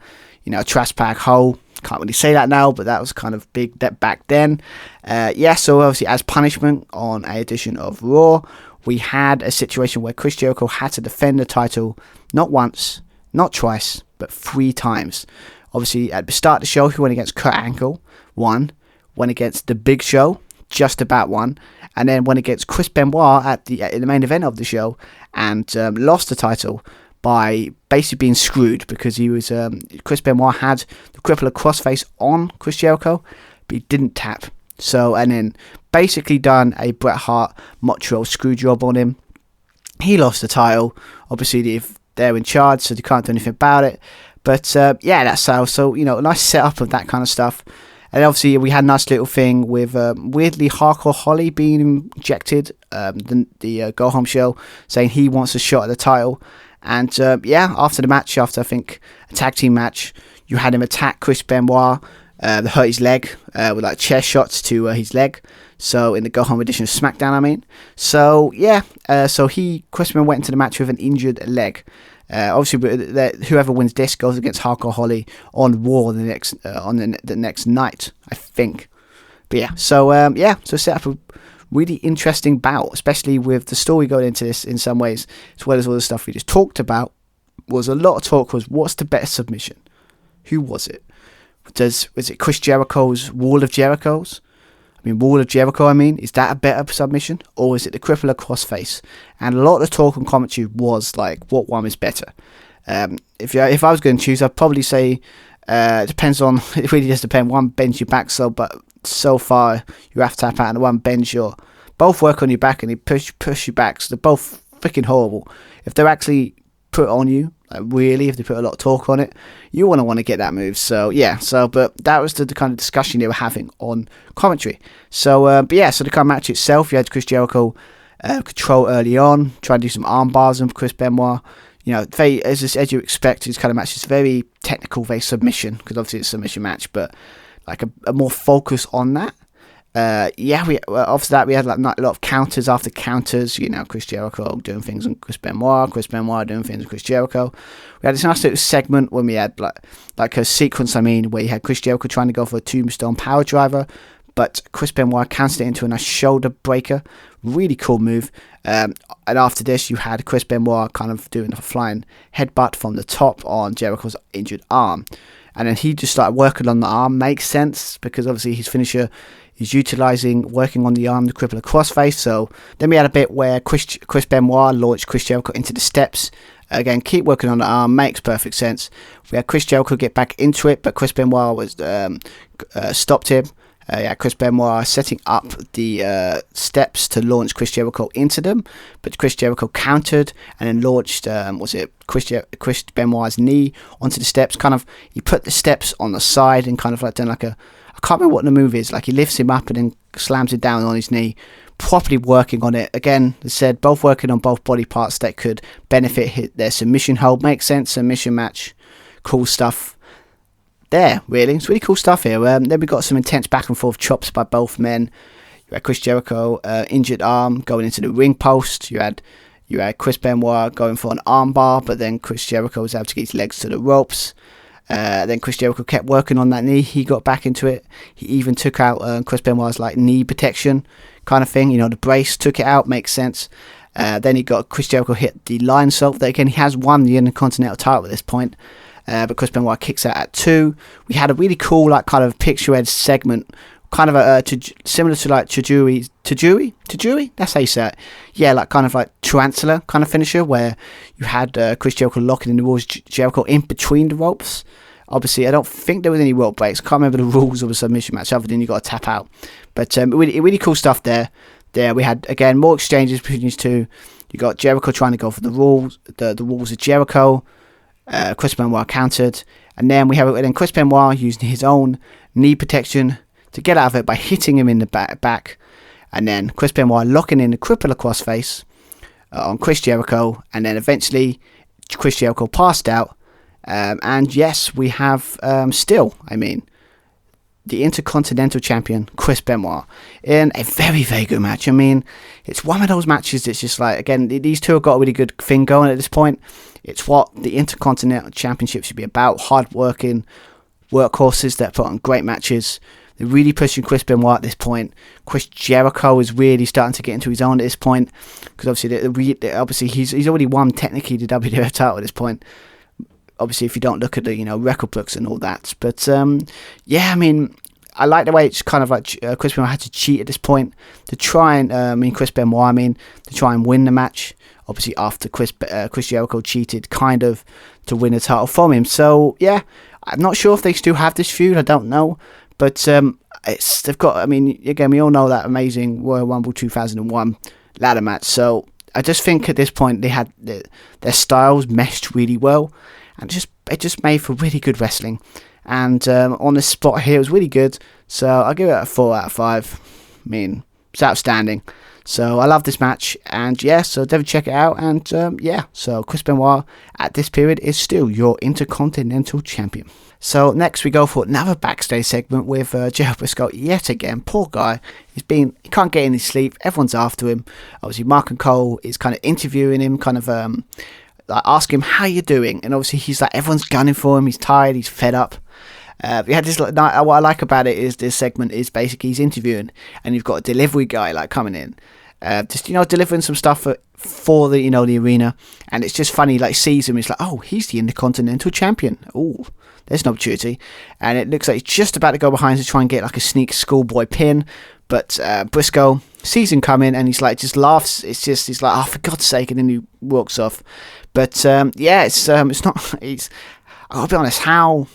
A: a trash bag hole. Can't really say that now, but that was kind of big back then. So obviously as punishment on a edition of Raw, we had a situation where Chris Jericho had to defend the title not once, not twice, but 3 times. Obviously at the start of the show, he went against Kurt Angle, won. Went against The Big Show, just about won, and then went against Chris Benoit in the main event of the show, and lost the title by basically being screwed because he was Chris Benoit had the crippler crossface on Chris Jericho, but he didn't tap. So, and then basically done a Bret Hart Montreal screw job on him. He lost the title. Obviously, if they're in charge, so they can't do anything about it. But that's how. So a nice setup of that kind of stuff. And obviously we had a nice little thing with weirdly Hardcore Holly being injected, the Go Home show, saying he wants a shot at the title. And after the match, after I think a tag team match, you had him attack Chris Benoit, hurt his leg with like chair shots to his leg. So in the Go Home edition of SmackDown, I mean. So Chris Benoit went into the match with an injured leg. Obviously, whoever wins this goes against Hardcore Holly on Raw the next night, I think. But so set up a really interesting bout, especially with the story going into this in some ways, as well as all the stuff we just talked about. Was a lot of talk was what's the better submission? Who was it? Was it Chris Jericho's Wall of Jerichos? Wall of Jericho, is that a better submission? Or is it the crippler crossface? And a lot of the talk and commentary was like, what one is better? If I was going to choose, I'd probably say it depends on, it really does depend. One bends your back but so far you have to tap out, and the one bends both work on your back and they push you back. So they're both freaking horrible. If they're actually put on you, like really, if they put a lot of talk on it, you want to get that move. So but that was the kind of discussion they were having on commentary. So so the kind of match itself, you had Chris Jericho control early on, trying to do some arm bars on Chris Benoit. Very, as you expect, this kind of match is very technical, very submission, because obviously it's a submission match, but like a more focus on that. After that we had like a lot of counters after counters. Chris Jericho doing things on Chris Benoit doing things on Chris Jericho. We had this nice little segment when we had like a sequence, where you had Chris Jericho trying to go for a tombstone power driver, but Chris Benoit cancelled it into a nice shoulder breaker. Really cool move. And after this, you had Chris Benoit kind of doing a flying headbutt from the top on Jericho's injured arm. And then he just started working on the arm. Makes sense, because obviously his finisher is working on the arm, the crippler crossface. So then we had a bit where Chris Benoit launched Chris Jericho into the steps. Again, keep working on the arm, makes perfect sense. We had Chris Jericho get back into it, but Chris Benoit was stopped him. Chris Benoit setting up the steps to launch Chris Jericho into them, but Chris Jericho countered and then launched Chris Benoit's knee onto the steps. Kind of, he put the steps on the side and kind of like done like I can't remember what the move is. Like he lifts him up and then slams it down on his knee, properly working on it. Again, as I said, both working on both body parts that could benefit their submission hold. Makes sense, submission match, cool stuff there, really. It's really cool stuff here. Then we got some intense back and forth chops by both men. You had Chris Jericho, injured arm, going into the ring post. You had Chris Benoit going for an arm bar, but then Chris Jericho was able to get his legs to the ropes. Then Chris Jericho kept working on that knee. He got back into it. He even took out Chris Benoit's like knee protection kind of thing. You know, the brace, took it out. Makes sense. Then he got Chris Jericho hit the lion salt. That again, he has won the Intercontinental title at this point. But Chris Benoit kicks out at 2. We had a really cool like kind of picture-edge segment, kind of similar to like Tajiri. That's how you say it. Yeah, like kind of like tarantula kind of finisher, where you had Chris Jericho locking in the rules, Jericho in between the ropes. Obviously, I don't think there was any rope breaks. Can't remember the rules of a submission match other than you got to tap out. But really cool stuff there. There we had again more exchanges between these two. You got Jericho trying to go for the rules, the rules of Jericho. Chris Benoit countered, and then we have Chris Benoit using his own knee protection to get out of it by hitting him in the back, and then Chris Benoit locking in the crippler crossface on Chris Jericho, and then eventually Chris Jericho passed out. And yes, we have the Intercontinental Champion, Chris Benoit, in a very, very good match. I mean, it's one of those matches that's just like, again, these two have got a really good thing going at this point. It's what the Intercontinental Championship should be about. Hard-working workhorses that put on great matches. They're really pushing Chris Benoit at this point. Chris Jericho is really starting to get into his own at this point, because obviously he's already won technically the WWF title at this point. Obviously, if you don't look at the record books and all that, but I mean, I like the way it's kind of like Chris Benoit had to cheat at this point to try and to try and win the match. Obviously, after Chris Jericho cheated, kind of to win the title from him. So yeah, I'm not sure if they still have this feud. I don't know, but they've got. I mean, again, we all know that amazing Royal Rumble 2001 ladder match. So I just think at this point they had their styles meshed really well. And it just made for really good wrestling. And on this spot here, it was really good. So I'll give it a 4 out of 5. I mean, it's outstanding. So I love this match. And yeah, so definitely check it out. And so Chris Benoit at this period is still your Intercontinental Champion. So next we go for another backstage segment with Jericho Briscoe yet again. Poor guy. He can't get any sleep. Everyone's after him. Obviously, Mark and Cole is kind of interviewing him, kind of like ask him how you doing, and obviously he's like, everyone's gunning for him, he's tired, he's fed up. We had this what I like about it is this segment is basically he's interviewing, and you've got a delivery guy like coming in, just delivering some stuff for the the arena, and it's just funny, like sees him, he's like, oh, he's the Intercontinental Champion, oh, there's an opportunity, and it looks like he's just about to go behind to try and get like a sneak schoolboy pin, but Briscoe sees him coming and he's like, just laughs. He's like, oh, for God's sake, and then he walks off. But it's not. I'll be honest, how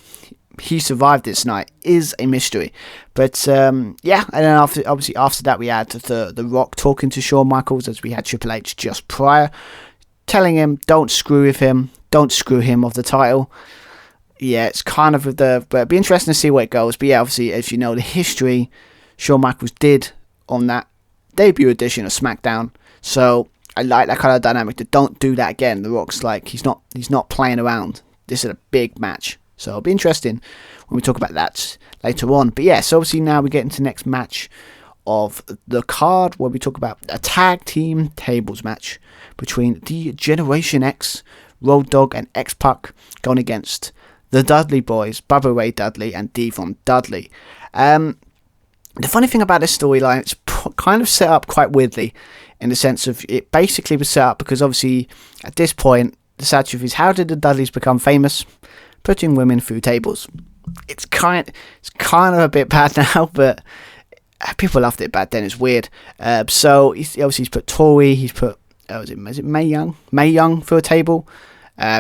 A: he survived this night is a mystery. But and then after that we had the Rock talking to Shawn Michaels, as we had Triple H just prior, telling him don't screw with him, don't screw him of the title. Yeah, it's kind of but it'd be interesting to see where it goes. But yeah, obviously, as you know, the history Shawn Michaels did on that debut edition of SmackDown. So I like that kind of dynamic. To don't do that again. The Rock's like he's not playing around. This is a big match, so it'll be interesting when we talk about that later on. But yeah, so obviously now we get into the next match of the card, where we talk about a tag team tables match between the Generation X, Road Dogg and X-Pac, going against the Dudley Boys, Bubba Ray Dudley and Devon Dudley. The funny thing about this storyline, it's kind of set up quite weirdly, in the sense of it basically was set up because obviously at this point, the sad truth is, how did the Dudleys become famous? Putting women through tables. It's kind of a bit bad now, but people loved it back then. It's weird. So he's put Tori, he's put is it Mae Young through a table.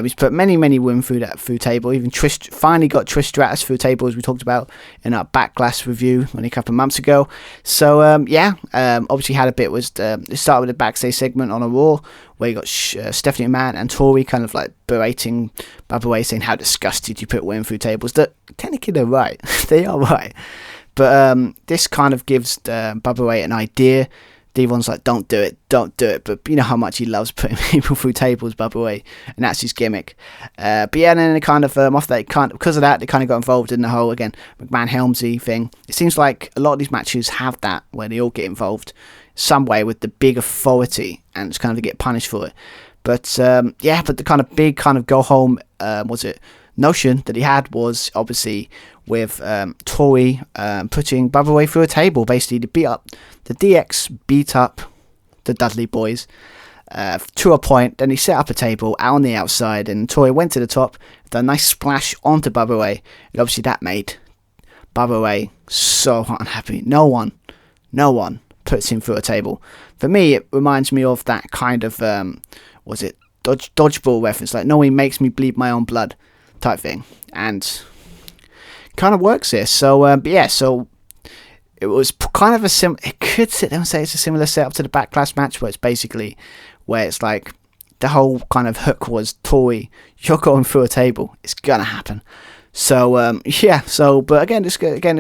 A: He's put many women through that table. Even finally got Trish Stratus through a table, as we talked about in our Backlash review only a couple of months ago. So obviously had a bit was it started with a backstage segment on a Raw where you got Stephanie McMahon and Tori kind of like berating Bubba Ray, saying how disgusted you put women through tables. That technically they're right, they are right, but this kind of gives Bubba Ray an idea. Devon's like, don't do it, but you know how much he loves putting people through tables, Bubba Ray, and that's his gimmick. But yeah, and then they kind of off that, because of that, they kind of got involved in the whole, again, McMahon Helmsley thing. It seems like a lot of these matches have that, where they all get involved some way with the big authority, and it's kind of to get punished for it. But but the kind of big kind of go home notion that he had was obviously with Tori putting Bubba Ray through a table, basically to beat up the DX, beat up the Dudley boys to a point. Then he set up a table out on the outside, and Tori went to the top with a nice splash onto Bubba Ray, and obviously that made Bubba Ray so unhappy. No one puts him through a table. For me, it reminds me of that kind of dodgeball reference, like no one makes me bleed my own blood type thing, and kind of works here. So so it was kind of it could sit there and say it's a similar setup to the Backlash match, where it's basically where it's like the whole kind of hook was, Tori, you're going through a table, it's gonna happen. So but again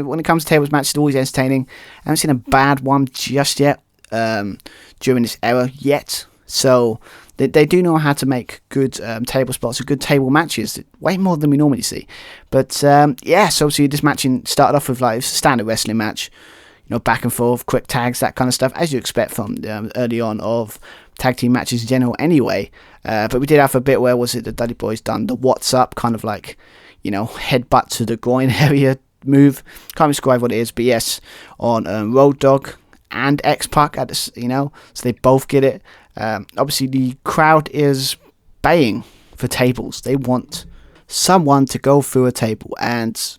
A: when it comes to tables matches, it's always entertaining. I haven't seen a bad one just yet during this era yet, so they do know how to make good table spots or good table matches, way more than we normally see. But so obviously this match started off with like a standard wrestling match, back and forth, quick tags, that kind of stuff, as you expect from early on of tag team matches in general anyway. But we did have a bit where the Dudley Boys done the what's up, kind of like, headbutt to the groin area move. Can't describe what it is, but yes, on Road Dogg and X-Pac at this, so they both get it. Obviously the crowd is baying for tables. They want someone to go through a table, and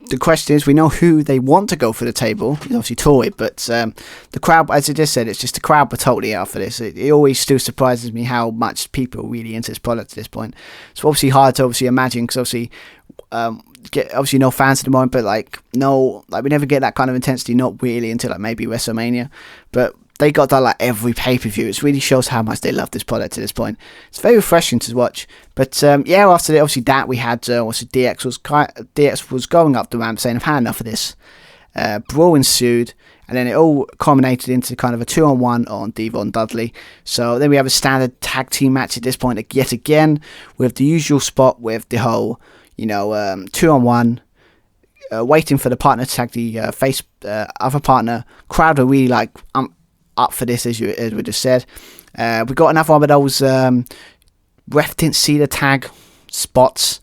A: the question is, we know who they want to go for the table. It's obviously Tori, but the crowd, as I just said, it's just the crowd were totally out for this. It always still surprises me how much people are really into this product at this point. It's obviously hard to imagine, because obviously no fans at the moment, but we never get that kind of intensity, not really until like maybe WrestleMania, but they got that like every pay-per-view. It really shows how much they love this product at this point. It's very refreshing to watch. But after that, obviously that we had DX was going up the ramp saying, I've had enough of this. Brawl ensued, and then it all culminated into kind of a 2-on-1 on Devon Dudley. So then we have a standard tag team match at this point yet again, with the usual spot with the whole 2-on-1. Waiting for the partner to tag the face other partner. Crowd are really like up for this, as we just said. We got another one of those ref didn't see the tag spots.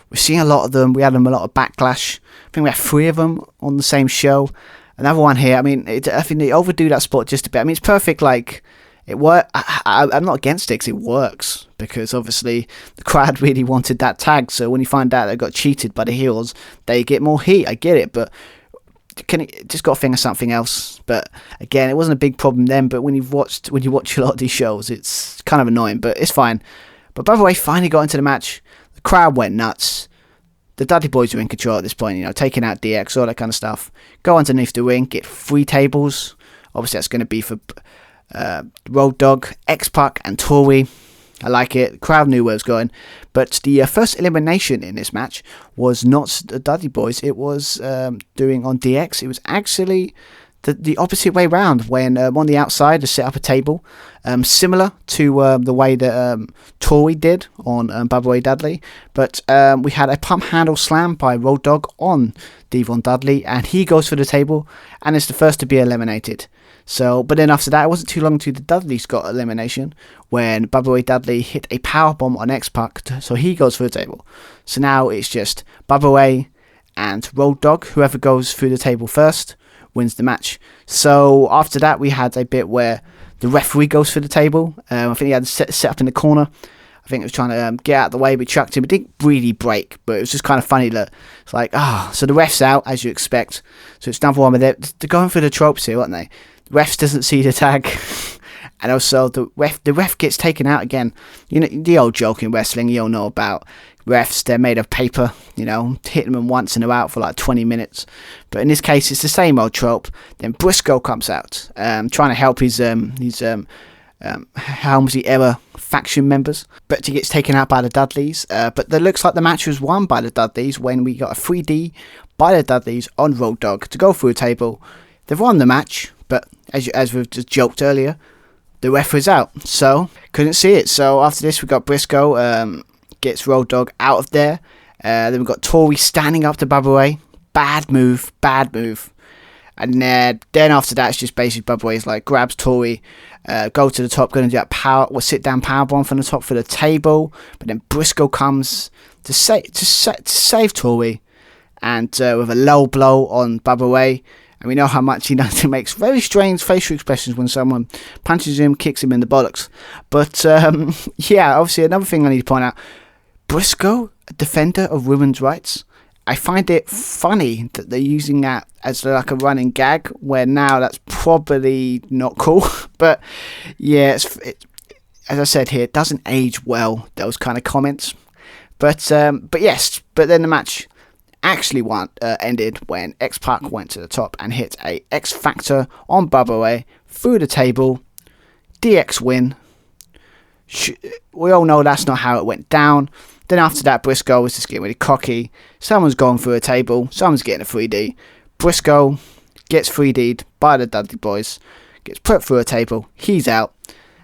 A: We're seeing a lot of them. We had them a lot of Backlash. I think we had 3 of them on the same show. Another one here. I mean, I think they overdo that spot just a bit. I mean, it's perfect. Like, it works. I'm not against it, because it works, because obviously the crowd really wanted that tag. So when you find out they got cheated by the heels, they get more heat. I get it, but just got to think of something else. But again, it wasn't a big problem then, but when you watch a lot of these shows, it's kind of annoying, but it's fine. But by the way, finally got into the match. The crowd went nuts. The Dudley Boys were in control at this point, taking out DX, all that kind of stuff. Go underneath the ring, get 3 tables. Obviously that's going to be for Road Dogg, X-Pac and Tori. I like it. The crowd knew where it was going. But the first elimination in this match was not the Dudley Boys. It was doing on DX. It was actually the opposite way round, when on the outside to set up a table, similar to the way that Tori did on Bubba Ray Dudley. But we had a pump handle slam by Road Dogg on Devon Dudley, and he goes for the table and is the first to be eliminated. So, but then after that, it wasn't too long until the Dudleys got elimination, when Bubba Ray Dudley hit a powerbomb on X-Pac, so he goes for the table. So now it's just Bubba Ray and Road Dogg, whoever goes through the table first, wins the match. So after that, we had a bit where the referee goes for the table. I think he had set up in the corner. I think it was trying to get out of the way, but chucked him. It didn't really break, but it was just kind of funny that it's like, so the ref's out, as you expect. So it's another one, but they're going for the tropes here, aren't they? The ref doesn't see the tag. And also, the ref gets taken out again. You know, the old joke in wrestling you all know about. Refs, they're made of paper, hitting them once and they're out for like 20 minutes. But in this case, it's the same old trope. Then Briscoe comes out, trying to help his Helmsley era faction members. But he gets taken out by the Dudleys. But it looks like the match was won by the Dudleys when we got a 3D by the Dudleys on Road Dogg to go through a table. They've won the match, but as we've just joked earlier, the ref was out, so couldn't see it. So after this, we got Briscoe gets Road Dogg out of there. Then we got Tori standing up to Bubba Ray. Bad move. And then after that, it's just basically Bubba Ray's like grabs Tori, go to the top, going to do that sit down powerbomb from the top for the table. But then Briscoe comes to save Tori, and with a low blow on Bubba Ray. And we know how much he does. He makes very strange facial expressions when someone punches him, kicks him in the bollocks. But, obviously another thing I need to point out. Briscoe, a defender of women's rights. I find it funny that they're using that as like a running gag, where now that's probably not cool. But, yeah, as I said here, it doesn't age well, those kind of comments. But then the match actually ended when X-Pac went to the top and hit a X-Factor on Bubba Ray through the table. DX win. We all know that's not how it went down. Then after that, Briscoe was just getting really cocky. Someone's going through a table. Someone's getting a 3D. Briscoe gets 3D'd by the Dudley Boyz. Gets put through a table. He's out.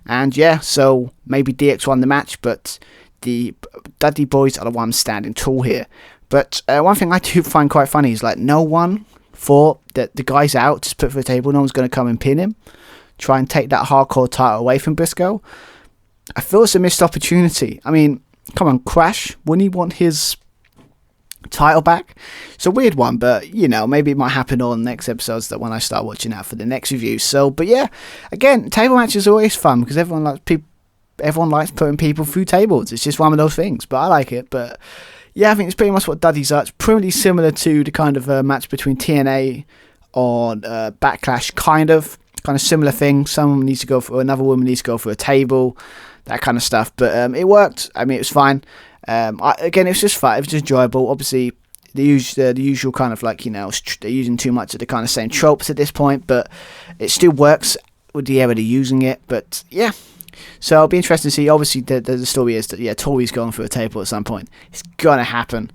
A: And so maybe DX won the match, but the Dudley Boyz are the ones standing tall here. But one thing I do find quite funny is like no one thought that the guy's out, just put for a table, no one's going to come and pin him, try and take that hardcore title away from Briscoe. I feel it's a missed opportunity. I mean, come on, Crash, wouldn't he want his title back? It's a weird one, but maybe it might happen on next episodes that when I start watching out for the next review. So, but yeah, again, table matches are always fun because everyone likes putting people through tables. It's just one of those things, but I like it. But yeah, I think it's pretty much what Dudley's are. It's pretty similar to the kind of match between TNA on Backlash, kind of similar thing. Someone needs to go for another woman needs to go for a table, that kind of stuff. But it worked. I mean, it was fine. Again, it was just fun. It was just enjoyable. Obviously, the usual kind of like they're using too much of the kind of same tropes at this point, but it still works with the era they're using it. But yeah. So it'll be interesting to see. Obviously, the story is that Tori's going for a table at some point. It's gonna happen.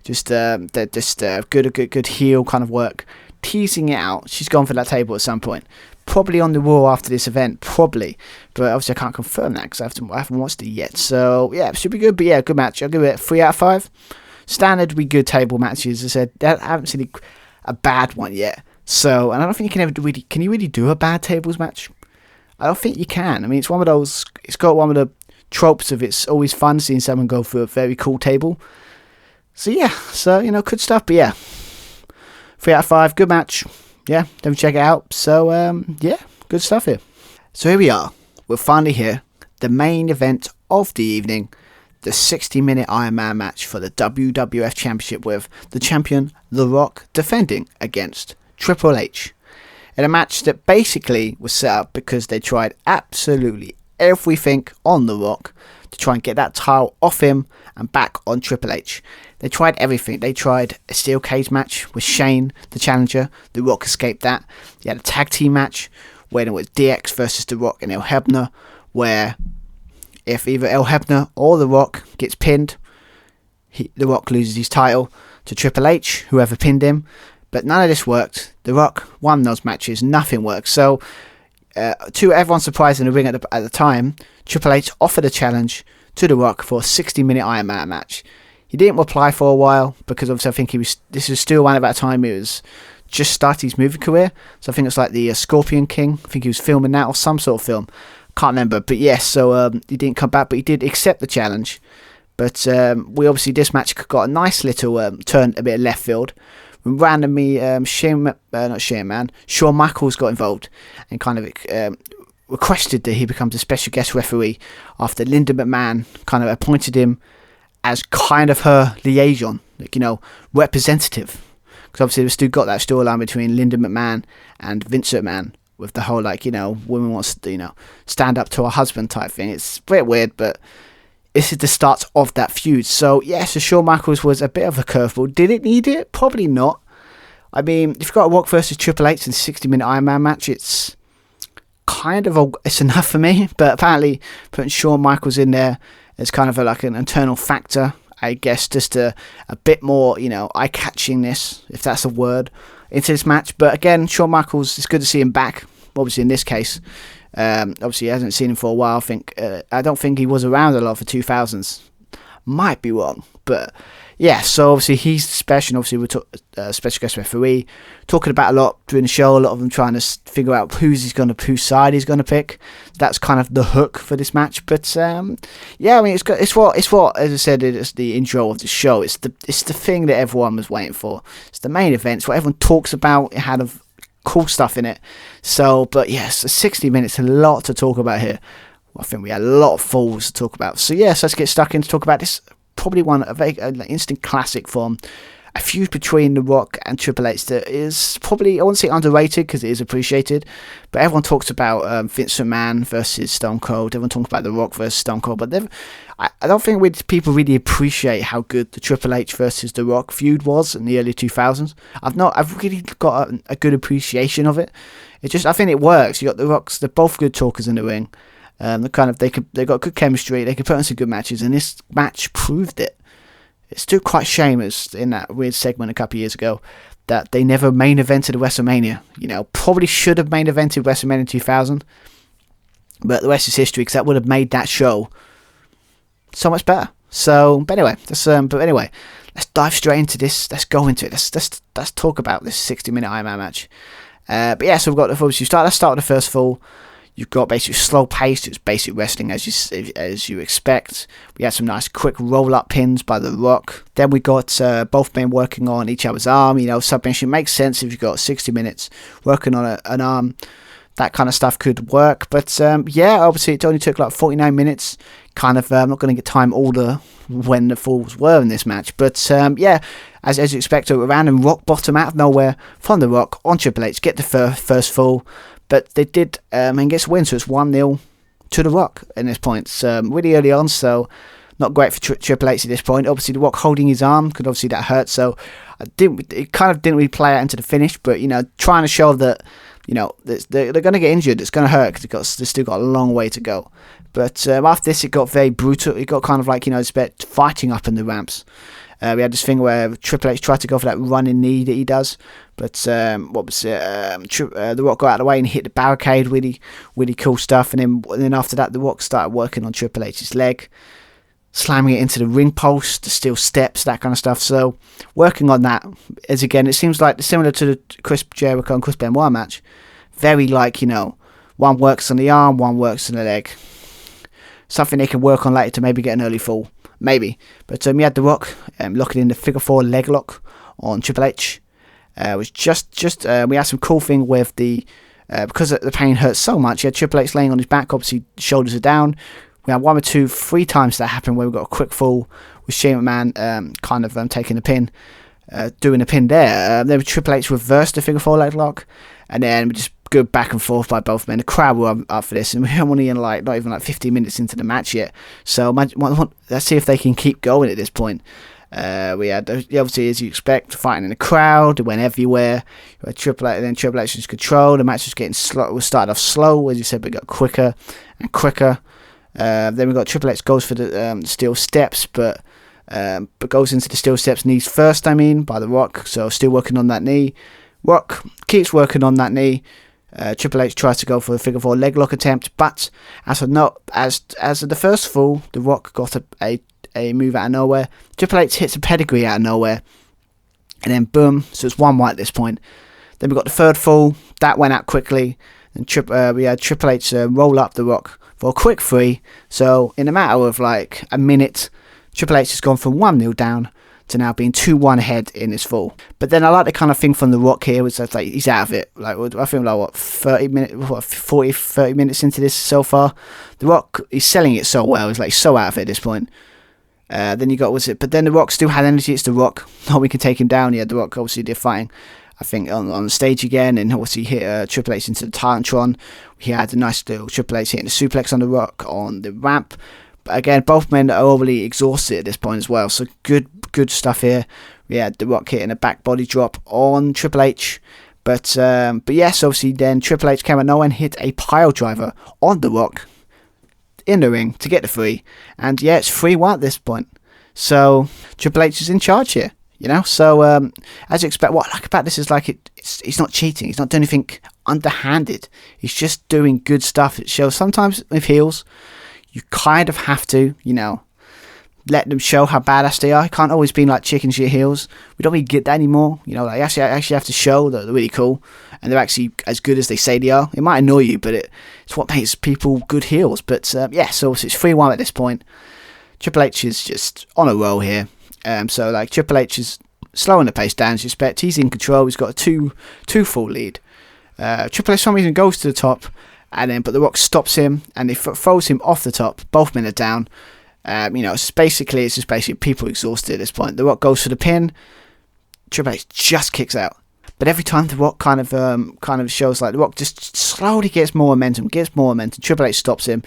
A: Good heel kind of work, teasing it out. She's gone for that table at some point. Probably on the Raw after this event, probably. But obviously, I can't confirm that because I haven't watched it yet. So yeah, it should be good. But yeah, good match. I'll give it 3 out of 5. Standard, we good table matches. As I said, I haven't seen a bad one yet. So, and I don't think you can you really do a bad tables match? I don't think you can. I mean, it's one of those. It's got one of the tropes of it's always fun seeing someone go for a very cool table. So yeah, good stuff. But yeah, 3 out of 5, good match. Yeah, definitely check it out. So yeah, good stuff here. So here we are. We're finally here. The main event of the evening, the 60-minute Iron Man match for the WWF Championship with the champion The Rock defending against Triple H. In a match that basically was set up because they tried absolutely everything on The Rock to try and get that title off him and back on Triple H. They tried everything. They tried a steel cage match with Shane, the challenger. The Rock escaped that. They had a tag team match where it was DX versus The Rock and El Hebner, where if either El Hebner or The Rock gets pinned, The Rock loses his title to Triple H, whoever pinned him. But none of this worked. The Rock won those matches. Nothing worked. So, to everyone's surprise in the ring at the time, Triple H offered a challenge to The Rock for a 60-minute Iron Man match. He didn't reply for a while because obviously I think this was still around about the time he was just starting his movie career. So I think it's like the Scorpion King. I think he was filming that or some sort of film. Can't remember. But yes, so he didn't come back, but he did accept the challenge. But this match got a nice little turn, a bit of left field, randomly Shawn Michaels got involved and kind of requested that he becomes a special guest referee after Linda McMahon kind of appointed him as kind of her liaison, like, you know, representative. Because obviously we've still got that storyline between Linda McMahon and Vince McMahon with the whole, like, you know, women wants to, you know, stand up to her husband type thing. It's a bit weird, but this is the start of that feud. So yeah, so Shawn Michaels was a bit of a curveball. Did it need it? Probably not. I mean, if you've got Rock versus Triple H in a 60-minute Iron Man match, it's kind of it's enough for me. But apparently putting Shawn Michaels in there is kind of like an internal factor, I guess, just a bit more, you know, eye-catchingness, if that's a word, into this match. But again, Shawn Michaels, it's good to see him back, obviously in this case. Obviously, I haven't seen him for a while. I don't think he was around a lot for 2000s. Might be wrong, but yeah. So obviously he's special. Obviously we're special guest referee, talking about a lot during the show. A lot of them trying to figure out whose side he's gonna pick. That's kind of the hook for this match. But yeah, I mean it's what as I said, it's the intro of the show. It's the thing that everyone was waiting for. It's the main event. It's what everyone talks about. It had cool stuff in it. So, but yes, 60 minutes, a lot to talk about here. I think we had a lot of falls to talk about. So yes, let's get stuck in to talk about this. Probably an instant classic from a feud between The Rock and Triple H that is probably, I won't say underrated because it is appreciated, but everyone talks about Vince McMahon versus Stone Cold. Everyone talks about The Rock versus Stone Cold, but I don't think people really appreciate how good the Triple H versus The Rock feud was in the early 2000s. I've really got a good appreciation of it. I think it works. You got The Rocks, they're both good talkers in the ring. They got good chemistry. They could put on some good matches, and this match proved it. It's still quite shame, as in that weird segment a couple of years ago, that they never main evented a WrestleMania. You know, probably should have main evented WrestleMania 2000, but the rest is history, because that would have made that show so much better. So, but anyway, let's dive straight into this. Let's go into it. Let's talk about this 60-minute Iron Man match. But yeah, so we've got let's start with the first fall. You've got basically slow paced. It's basic wrestling as you expect. We had some nice quick roll up pins by The Rock. Then we got both men working on each other's arm. You know, submission makes sense if you've got 60 minutes working on an arm. That kind of stuff could work. But yeah, obviously it only took like 49 minutes. Kind of, I'm not going to get time order when the falls were in this match. But yeah, as you expect, a random rock bottom out of nowhere from The Rock on Triple H. Get the first fall. But they did, and gets a win, so it's 1-0 to The Rock in this point. Really early on, so not great for Triple H at this point. Obviously, The Rock holding his arm, because obviously that hurt, so it kind of didn't really play out into the finish, but, you know, trying to show that, you know, they're going to get injured, it's going to hurt, because they've still got a long way to go. But after this, it got very brutal. It got kind of like, you know, it's fighting up in the ramps. We had this thing where Triple H tried to go for that running knee that he does, but The Rock got out of the way and hit the barricade. Really, really cool stuff. And then after that, The Rock started working on Triple H's leg, slamming it into the ring post, the steel steps, that kind of stuff. So working on that is, again, it seems like similar to the Chris Jericho and Chris Benoit match. Very like, you know, one works on the arm, one works on the leg. Something they can work on later to maybe get an early fall. Maybe. But we had The Rock locking in the figure 4 leg lock on Triple H. It was we had some cool thing with because the pain hurt so much, you had Triple H laying on his back, obviously shoulders are down. We had 1 or 2, 3 times that happened where we got a quick fall with Shane McMahon taking the pin, doing a pin there. Then Triple H reversed the figure 4 leg lock, and then we just go back and forth by both men. The crowd were up for this, and we're only in not even 15 minutes into the match yet. So let's see if they can keep going at this point. We had, obviously, as you expect, fighting in the crowd. It went everywhere. We had Triple H was control. The match was getting slow. We started off slow, as you said, but it got quicker and quicker. Then we got Triple H goes for the steel steps, but goes into the steel steps knees first, by The Rock. So still working on that knee. Rock keeps working on that knee. Triple H tries to go for a figure 4 leg lock attempt, but as the first fall, The Rock got a move out of nowhere. Triple H hits a pedigree out of nowhere, and then boom, so it's 1-1 at this point. Then we got the third fall, that went out quickly, and we had Triple H roll up The Rock for a quick 3. So in a matter of like a minute, Triple H has gone from 1-0 down to now being 2-1 ahead in this fall. But then I like the kind of thing from The Rock here, was that like he's out of it. Like I think like what 30 minutes into this so far. The Rock, he's selling it so well. He's like so out of it at this point. Then you got but then The Rock still had energy. It's The Rock. No one can take him down. Yeah, The Rock obviously did fighting, I think, on the stage again, and obviously hit Triple H into the Titantron. He had a nice little Triple H hitting the suplex on The Rock on the ramp. But again, both men are overly exhausted at this point as well. So good stuff here. We had The Rock hitting a back body drop on Triple H. But yes, obviously then Triple H came out nowhere and hit a pile driver on The Rock in the ring to get the 3. And yeah, it's 3-1 at this point. So Triple H is in charge here. So as you expect, what I like about this is like he's not cheating. He's not doing anything underhanded. He's just doing good stuff. It shows sometimes with heels, you kind of have to, let them show how badass they are. It can't always be like chicken shit heels. We don't really get that anymore. Like actually have to show that they're really cool and they're actually as good as they say they are. It might annoy you, but it's what makes people good heels. But so it's 3-1 at this point. Triple H is just on a roll here. So like Triple H is slowing the pace down as you expect. He's in control. He's got a 2-full lead. Triple H for some reason goes to the top, but The Rock stops him and he throws him off the top. Both men are down. It's just basically people exhausted at this point. The Rock goes for the pin. Triple H just kicks out. But every time The Rock kind of shows like The Rock just slowly gets more momentum. Triple H stops him.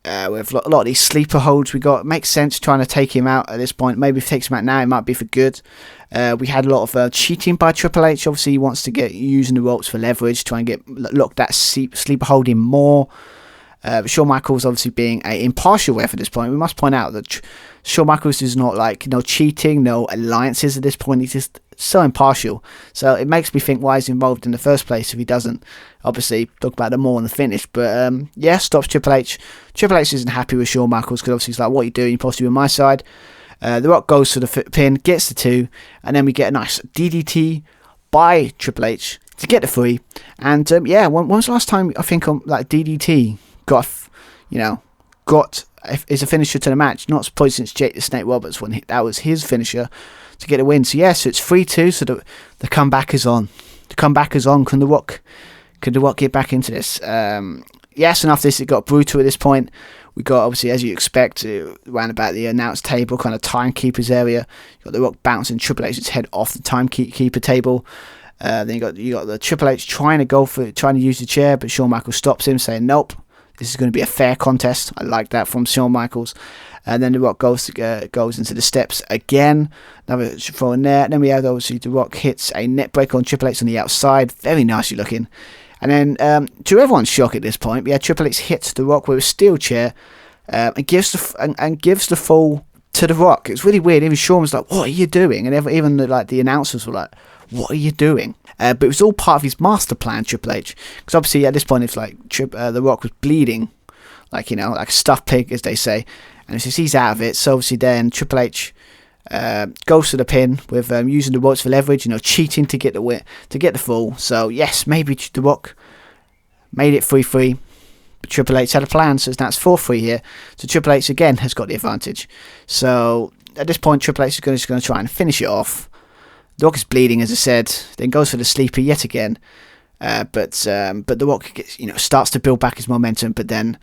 A: With a lot of these sleeper holds we got, it makes sense trying to take him out at this point. Maybe if he takes him out now, it might be for good. We had a lot of cheating by Triple H. Obviously, he wants to get using the ropes for leverage, try and get lock that sleeper hold in more. Shawn Michaels obviously being an impartial ref at this point. We must point out that Shawn Michaels is not like no cheating, no alliances at this point. He's just so impartial. So it makes me think why he's involved in the first place if he doesn't. Obviously, talk about that more in the finish. But stops Triple H. Triple H isn't happy with Shawn Michaels because obviously he's like, what are you doing? You're supposed to be on my side. The Rock goes for the pin, gets the 2, and then we get a nice DDT by Triple H to get the 3. And when was the last time I think like DDT got is a finisher to the match? Not supposed since Jake the Snake Roberts when that was his finisher to get a win. So so it's 3-2. So the comeback is on. Can The Rock get back into this? And after this it got brutal at this point. We got, obviously, as you expect, around about the announce table, kind of timekeeper's area. You got The Rock bouncing Triple H's head off the timekeeper table. Then you got the Triple H trying to use the chair, but Shawn Michaels stops him, saying nope. This is going to be a fair contest. I like that from Shawn Michaels. And then The Rock goes into the steps again. Another throw in there. And then we have, obviously, The Rock hits a neck breaker on Triple H on the outside. Very nicely looking. And then, to everyone's shock at this point, we had Triple H hit The Rock with a steel chair and gives the fall to The Rock. It's really weird. Even Shawn was like, what are you doing? And even the announcers were like, what are you doing? But it was all part of his master plan, Triple H. Because obviously at this point, it's like The Rock was bleeding, like a stuffed pig, as they say. And it's just he's out of it. So obviously then Triple H goes to the pin with using the ropes for leverage, cheating to get the fall. So yes, maybe The Rock made it 3-3. But Triple H had a plan, so now it's 4-3 here. So Triple H again has got the advantage. So at this point, Triple H is going to try and finish it off. The Rock is bleeding, as I said, then goes for the sleeper yet again. But The Rock gets, starts to build back his momentum, but then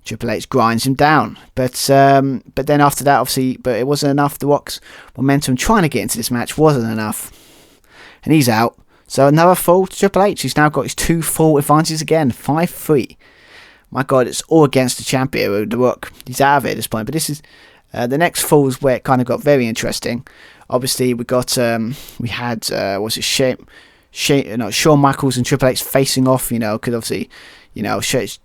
A: Triple H grinds him down. But then after that, obviously, but it wasn't enough. The Rock's momentum trying to get into this match wasn't enough. And he's out. So another fall to Triple H. He's now got his 2 full advantages again, 5-3. My God, it's all against the champion, The Rock. He's out of it at this point. But this is the next fall is where it kind of got very interesting. Obviously, Shawn Michaels and Triple H facing off, because obviously,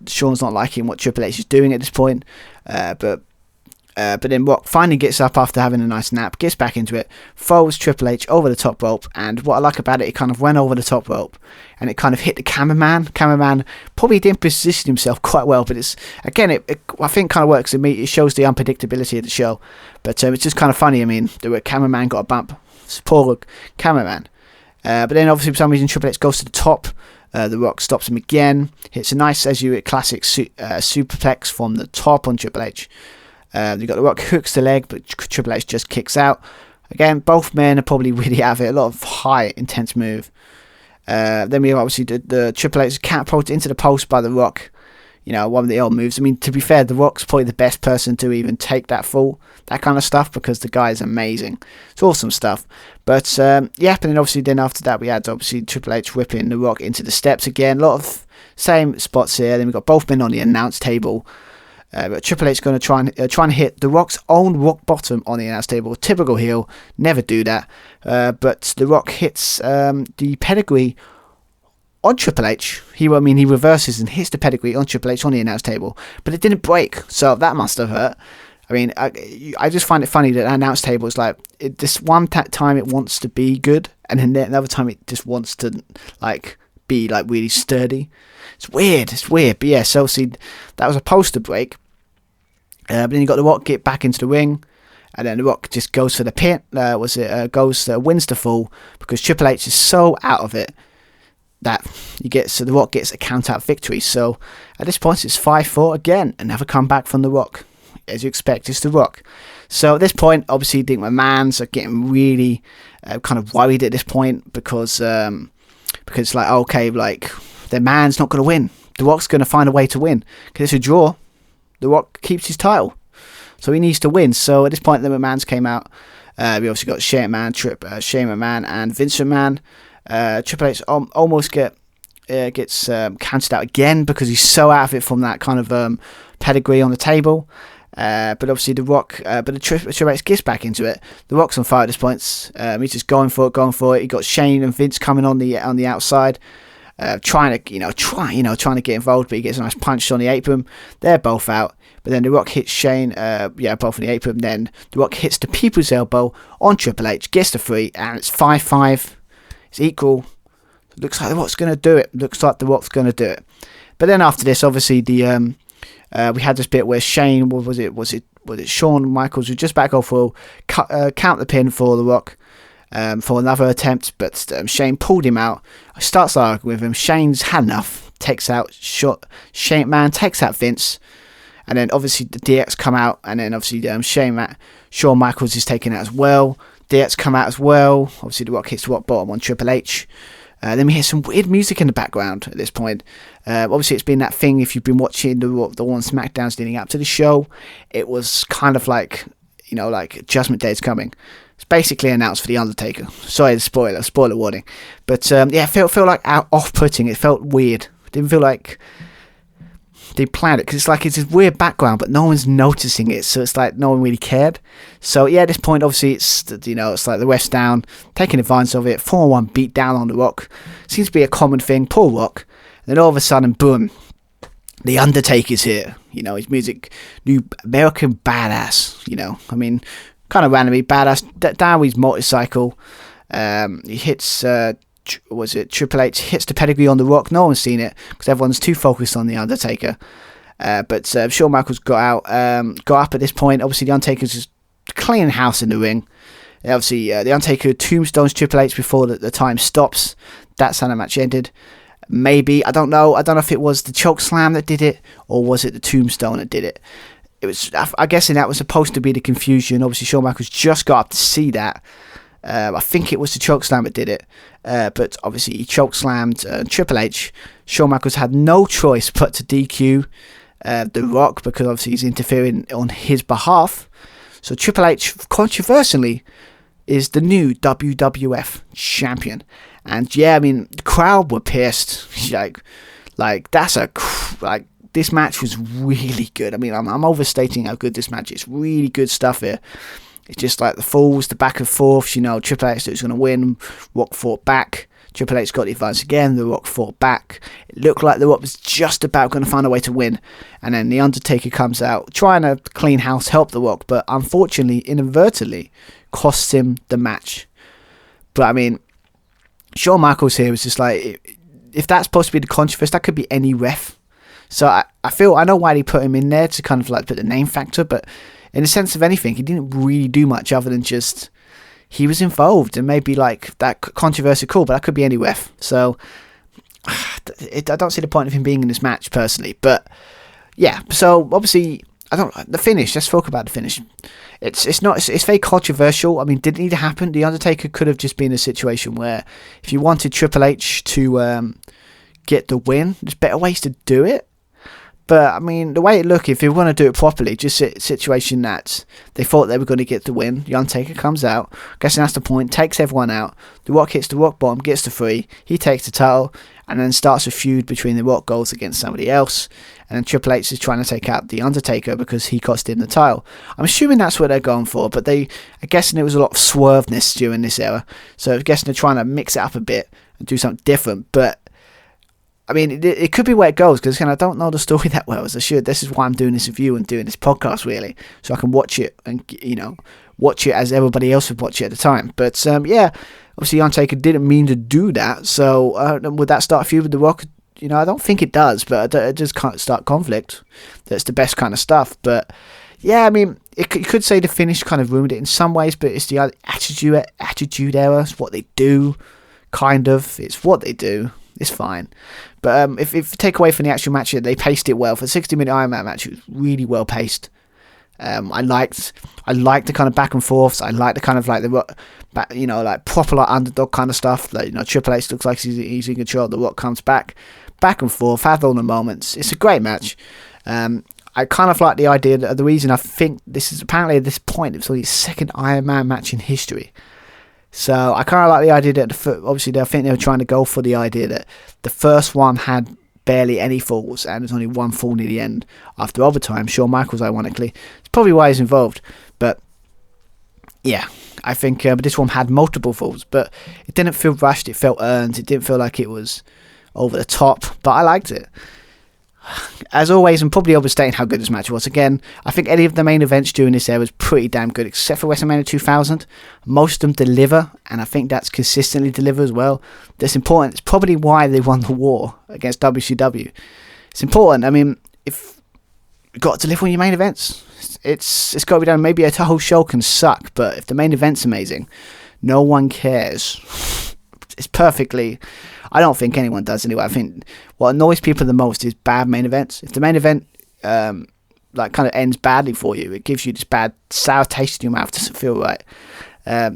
A: Shawn's not liking what Triple H is doing at this point. But then Rock finally gets up after having a nice nap, gets back into it, throws Triple H over the top rope, and what I like about it kind of went over the top rope, and it kind of hit the cameraman. Cameraman probably didn't position himself quite well, but it's, again, I think kind of works to me. It shows the unpredictability of the show, but it's just kind of funny. I mean, the cameraman got a bump. It's poor cameraman. But then obviously for some reason Triple H goes to the top. The Rock stops him again, hits a nice, classic superplex from the top on Triple H. You got The Rock hooks the leg, but Triple H just kicks out. Again, both men are probably really out of it. A lot of high, intense move. Then we have obviously the Triple H catapulted into the post by The Rock. You know, one of the old moves. I mean, to be fair, The Rock's probably the best person to even take that fall, that kind of stuff, because the guy is amazing. It's awesome stuff. But, and then obviously then after that we had obviously Triple H whipping The Rock into the steps again. A lot of same spots here. Then we've got both men on the announce table. But Triple H going to try and hit The Rock's own rock bottom on the announce table. Typical heel, never do that. But The Rock hits the pedigree on Triple H. He reverses and hits the pedigree on Triple H on the announce table, but it didn't break, so that must have hurt. I mean, I just find it funny that announce table is like, this one time it wants to be good, and then another time it just wants to be really sturdy. It's weird. But yeah, so see, that was a poster break. But then you got The Rock get back into the ring, and then The Rock just goes for the pin. Wins the fall, because Triple H is so out of it that The Rock gets a count-out victory. So at this point it's 5-4 again, another comeback from The Rock. As you expect, it's The Rock. So at this point, obviously, I think my mans are getting really kind of worried at this point, because their man's not going to win. The Rock's going to find a way to win, because it's a draw. The Rock keeps his title, so he needs to win. So at this point, the McMahons came out. We obviously got Shane McMahon and Vince McMahon. Triple H almost gets counted out again, because he's so out of it from that kind of pedigree on the table. But obviously the Triple H gets back into it. The Rock's on fire at this point. He's just going for it. He got Shane and Vince coming on the outside, trying to get involved, but he gets a nice punch on the apron. They're both out. But then The Rock hits Shane, both on the apron. Then The Rock hits the people's elbow on Triple H, gets the 3, and it's 5-5. It's equal. Looks like The Rock's going to do it. But then after this, obviously we had this bit where Shane, was it Shawn Michaels, who just back off for count the pin for The Rock for another attempt, but Shane pulled him out. Starts arguing with him. Shane's had enough. Takes out Vince. And then obviously the DX come out, and then obviously Shawn Michaels is taken out as well. DX come out as well. Obviously The Rock hits the rock bottom on Triple H. Then we hear some weird music in the background at this point. Obviously it's been that thing, if you've been watching the one SmackDowns leading up to the show, it was kind of like Judgment Day is coming. It's basically announced for the Undertaker. Sorry, the spoiler warning. But it felt like off-putting. It felt weird. It didn't feel like they planned it, because it's this weird background, but no one's noticing it, so it's like no one really cared. So yeah, at this point, obviously it's like the West down, taking advantage of it. 4-1 beat down on The Rock. Seems to be a common thing. Poor Rock. And then all of a sudden, boom, the Undertaker's here. His music, new American badass. Kind of randomly badass. Down his motorcycle. He hits. Triple H hits the pedigree on The Rock. No one's seen it, because everyone's too focused on the Undertaker. But Shawn Michaels got up at this point. Obviously the Undertaker's just cleaning house in the ring. Obviously the Undertaker tombstones Triple H before the time stops. That's how the match ended. Maybe, I don't know if it was the choke slam that did it, or was it the tombstone that did it. It was, I'm guessing that was supposed to be the confusion. Obviously Shawn Michaels just got up to see that. I think it was the choke slam that did it, but obviously he choke slammed Triple H. Shawn Michaels had no choice but to DQ The Rock, because obviously he's interfering on his behalf. So Triple H, controversially, is the new WWF champion. And yeah, I mean, the crowd were pissed. This match was really good. I mean, I'm overstating how good this match is. Really good stuff here. It's just like the falls, the back and forths, Triple H was going to win, Rock fought back, Triple H got the advance again, The Rock fought back. It looked like The Rock was just about going to find a way to win, and then the Undertaker comes out, trying to clean house, help The Rock, but unfortunately, inadvertently, costs him the match. But I mean, Shawn Michaels here was just like, if that's supposed to be the controversy, that could be any ref. So I know why they put him in there, to kind of like put the name factor, but in the sense of anything, he didn't really do much other than just, he was involved, and maybe like that controversy, cool, but that could be any ref. So I don't see the point of him being in this match personally. But yeah, so obviously the finish. Let's talk about the finish. It's very controversial. I mean, did it need to happen? The Undertaker could have just been a situation where if you wanted Triple H to get the win, there's better ways to do it. But I mean, the way it looked, if you want to do it properly, just a situation that they thought they were going to get the win. The Undertaker comes out, guessing that's the point, takes everyone out. The Rock hits the Rock bomb, gets the 3. He takes the title, and then starts a feud between the Rock goes against somebody else. And then Triple H is trying to take out the Undertaker because he cost him the title. I'm assuming that's what they're going for, but I'm guessing there was a lot of swerveness during this era. So I'm guessing they're trying to mix it up a bit and do something different. But I mean, it could be where it goes, because I don't know the story that well as I should. This is why I'm doing this review and doing this podcast, really, so I can watch it and, watch it as everybody else would watch it at the time. But yeah, obviously Undertaker didn't mean to do that. So would that start a feud with The Rock? I don't think it does, but it just can't start conflict. That's the best kind of stuff. But yeah, I mean, you could say the finish kind of ruined it in some ways, but it's the attitude era. It's what they do, kind of. It's what they do. It's fine. But if you take away from the actual match, they paced it well. For a 60-minute Iron Man match, it was really well paced. I liked the kind of back and forths. I liked the kind of like like proper like underdog kind of stuff. Like, Triple H looks like he's in control. The Rock comes back and forth, have all the moments. It's a great match. I kind of like the idea that the reason I think this is apparently at this point it's only the second Iron Man match in history. So I kind of like the idea that obviously I think they were trying to go for the idea that the first one had barely any falls and there's only one fall near the end after overtime. Shawn Michaels, ironically, it's probably why he's involved. But yeah, I think this one had multiple falls, but it didn't feel rushed. It felt earned. It didn't feel like it was over the top, but I liked it. As always, I'm probably overstating how good this match was. Again, I think any of the main events during this era was pretty damn good, except for WrestleMania 2000. Most of them deliver, and I think that's consistently delivered as well. That's important. It's probably why they won the war against WCW. It's important. I mean, if you've got to deliver on your main events, it's got to be done. Maybe a whole show can suck, but if the main event's amazing, no one cares. It's perfectly... I don't think anyone does anyway. I think what annoys people the most is bad main events. If the main event kind of ends badly for you, it gives you this bad sour taste in your mouth. It doesn't feel right.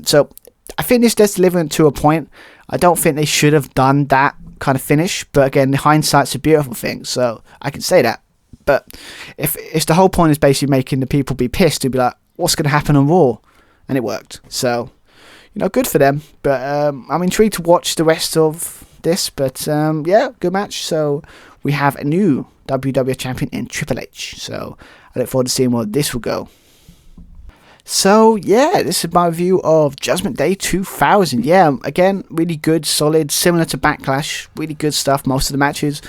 A: So I think this does deliver to a point. I don't think they should have done that kind of finish. But again, hindsight's a beautiful thing, so I can say that. But if the whole point is basically making the people be pissed, to be like, what's going to happen on Raw? And it worked. So, good for them. But I'm intrigued to watch the rest of this, but yeah, good match. So we have a new WWF champion in Triple H, so I look forward to seeing where this will go. So yeah, this is my review of Judgment Day 2000. Yeah, again, really good, solid, similar to Backlash, really good stuff. Most of the matches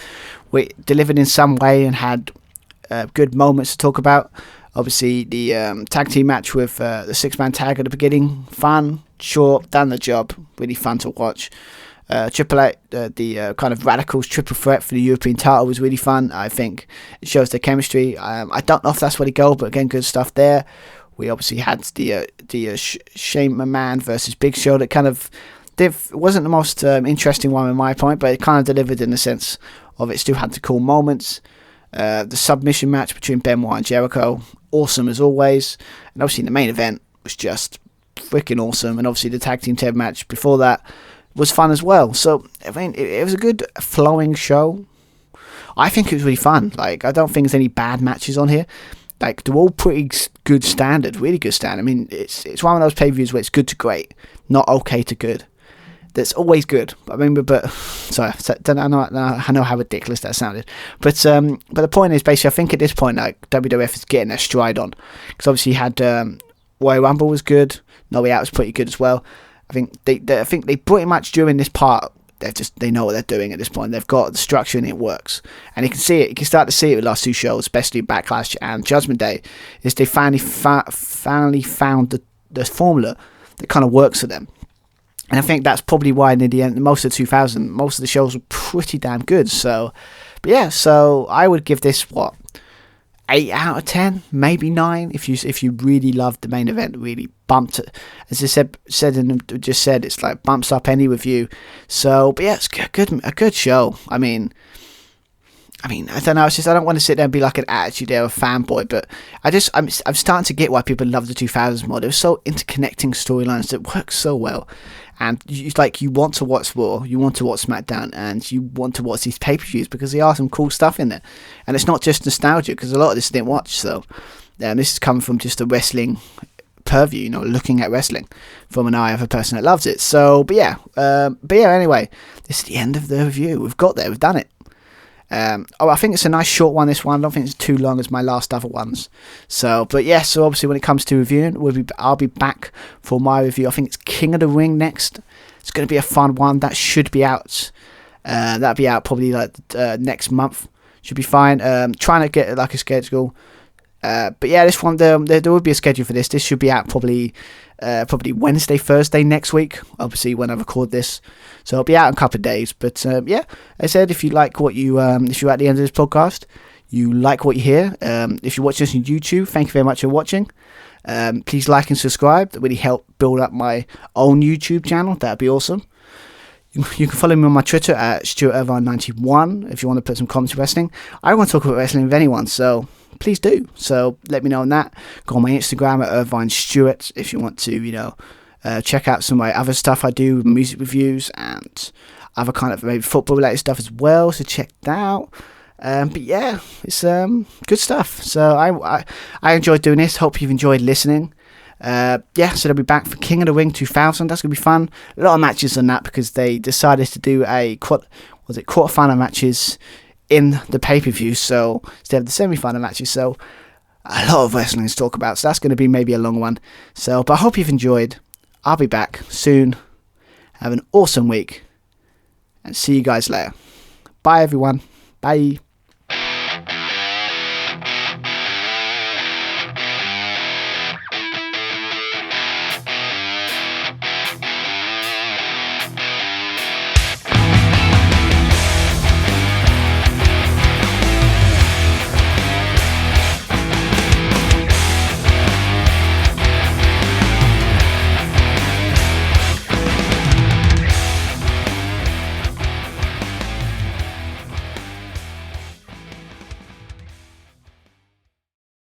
A: were delivered in some way and had good moments to talk about. Obviously the tag team match with the 6-man tag at the beginning, fun, short, done the job, really fun to watch. Triple H, the kind of Radicals triple threat for the European title was really fun. I think it shows their chemistry. I don't know if that's where they go, but again, good stuff there. We obviously had the Shane McMahon versus Big Show that kind of wasn't the most interesting one in my point, but it kind of delivered in the sense of it still had the cool moments. The submission match between Benoit and Jericho, awesome as always. And obviously the main event was just freaking awesome. And obviously the tag team match before that was fun as well. So I mean, it was a good flowing show. I think it was really fun. Like, I don't think there's any bad matches on here. Like, they're all pretty good standard, really good standard. I mean, it's one of those pay-per-views where it's good to great, not okay to good. That's always good. I mean, but sorry, I know how ridiculous that sounded. But the point is, basically, I think at this point, like, WWF is getting their stride on, because obviously you had Royal Rumble was good, No Way Out was pretty good as well. I think they pretty much during this part, they know what they're doing at this point. They've got the structure and it works, and you can see it. You can start to see it with the last two shows, especially Backlash and Judgment Day. Is they finally found the formula that kind of works for them, and I think that's probably why in the end, most of 2000, most of the shows were pretty damn good. So, but yeah, so I would give this 8 out of 10, maybe 9 if you really loved the main event, really bumped it. As I said, it's like bumps up any review. So, but yeah, it's a good show. I mean, I mean, I don't know. It's just I don't want to sit there and be like an Attitude Era fanboy, but I'm starting to get why people love the 2000s mod. It was so interconnecting storylines that work so well, and you want to watch Raw, you want to watch SmackDown, and you want to watch these pay-per-views because there are some cool stuff in there, and it's not just nostalgia because a lot of this I didn't watch. So this is coming from just a wrestling purview, looking at wrestling from an eye of a person that loves it. So, but yeah. Anyway, this is the end of the review. We've done it. I think it's a nice short one, this one. I don't think it's too long as my last other ones. So obviously when it comes to reviewing, I'll be back for my review. I think it's King of the Ring next. It's going to be a fun one. That should be out. That'll be out probably next month. Should be fine. Trying to get a schedule. But yeah, this one, there will be a schedule for this. This should be out probably Wednesday, Thursday next week, obviously when I record this. So it'll be out in a couple of days. But as I said, if you like what you, if you're at the end of this podcast, you like what you hear, if you're watching this on YouTube, thank you very much for watching. Please like and subscribe. That really help build up my own YouTube channel. That'd be awesome. You can follow me on my Twitter at Stuart Irvine 91 if you want to put some comments wrestling. I want to talk about wrestling with anyone, so please do. So let me know on that. Go on my Instagram at Irvine Stewart if you want to, check out some of my other stuff I do, music reviews and other kind of maybe football related stuff as well. So check that out. But yeah, it's good stuff. So I enjoyed doing this. Hope you've enjoyed listening. So they'll be back for King of the Ring 2000. That's gonna be fun. A lot of matches on that because they decided to do a quarterfinal matches in the pay-per-view, so instead of the semi-final matches. So a lot of wrestling to talk about. So that's going to be maybe a long one. So, but I hope you've enjoyed. I'll be back soon. Have an awesome week, and see you guys later. Bye, everyone. Bye.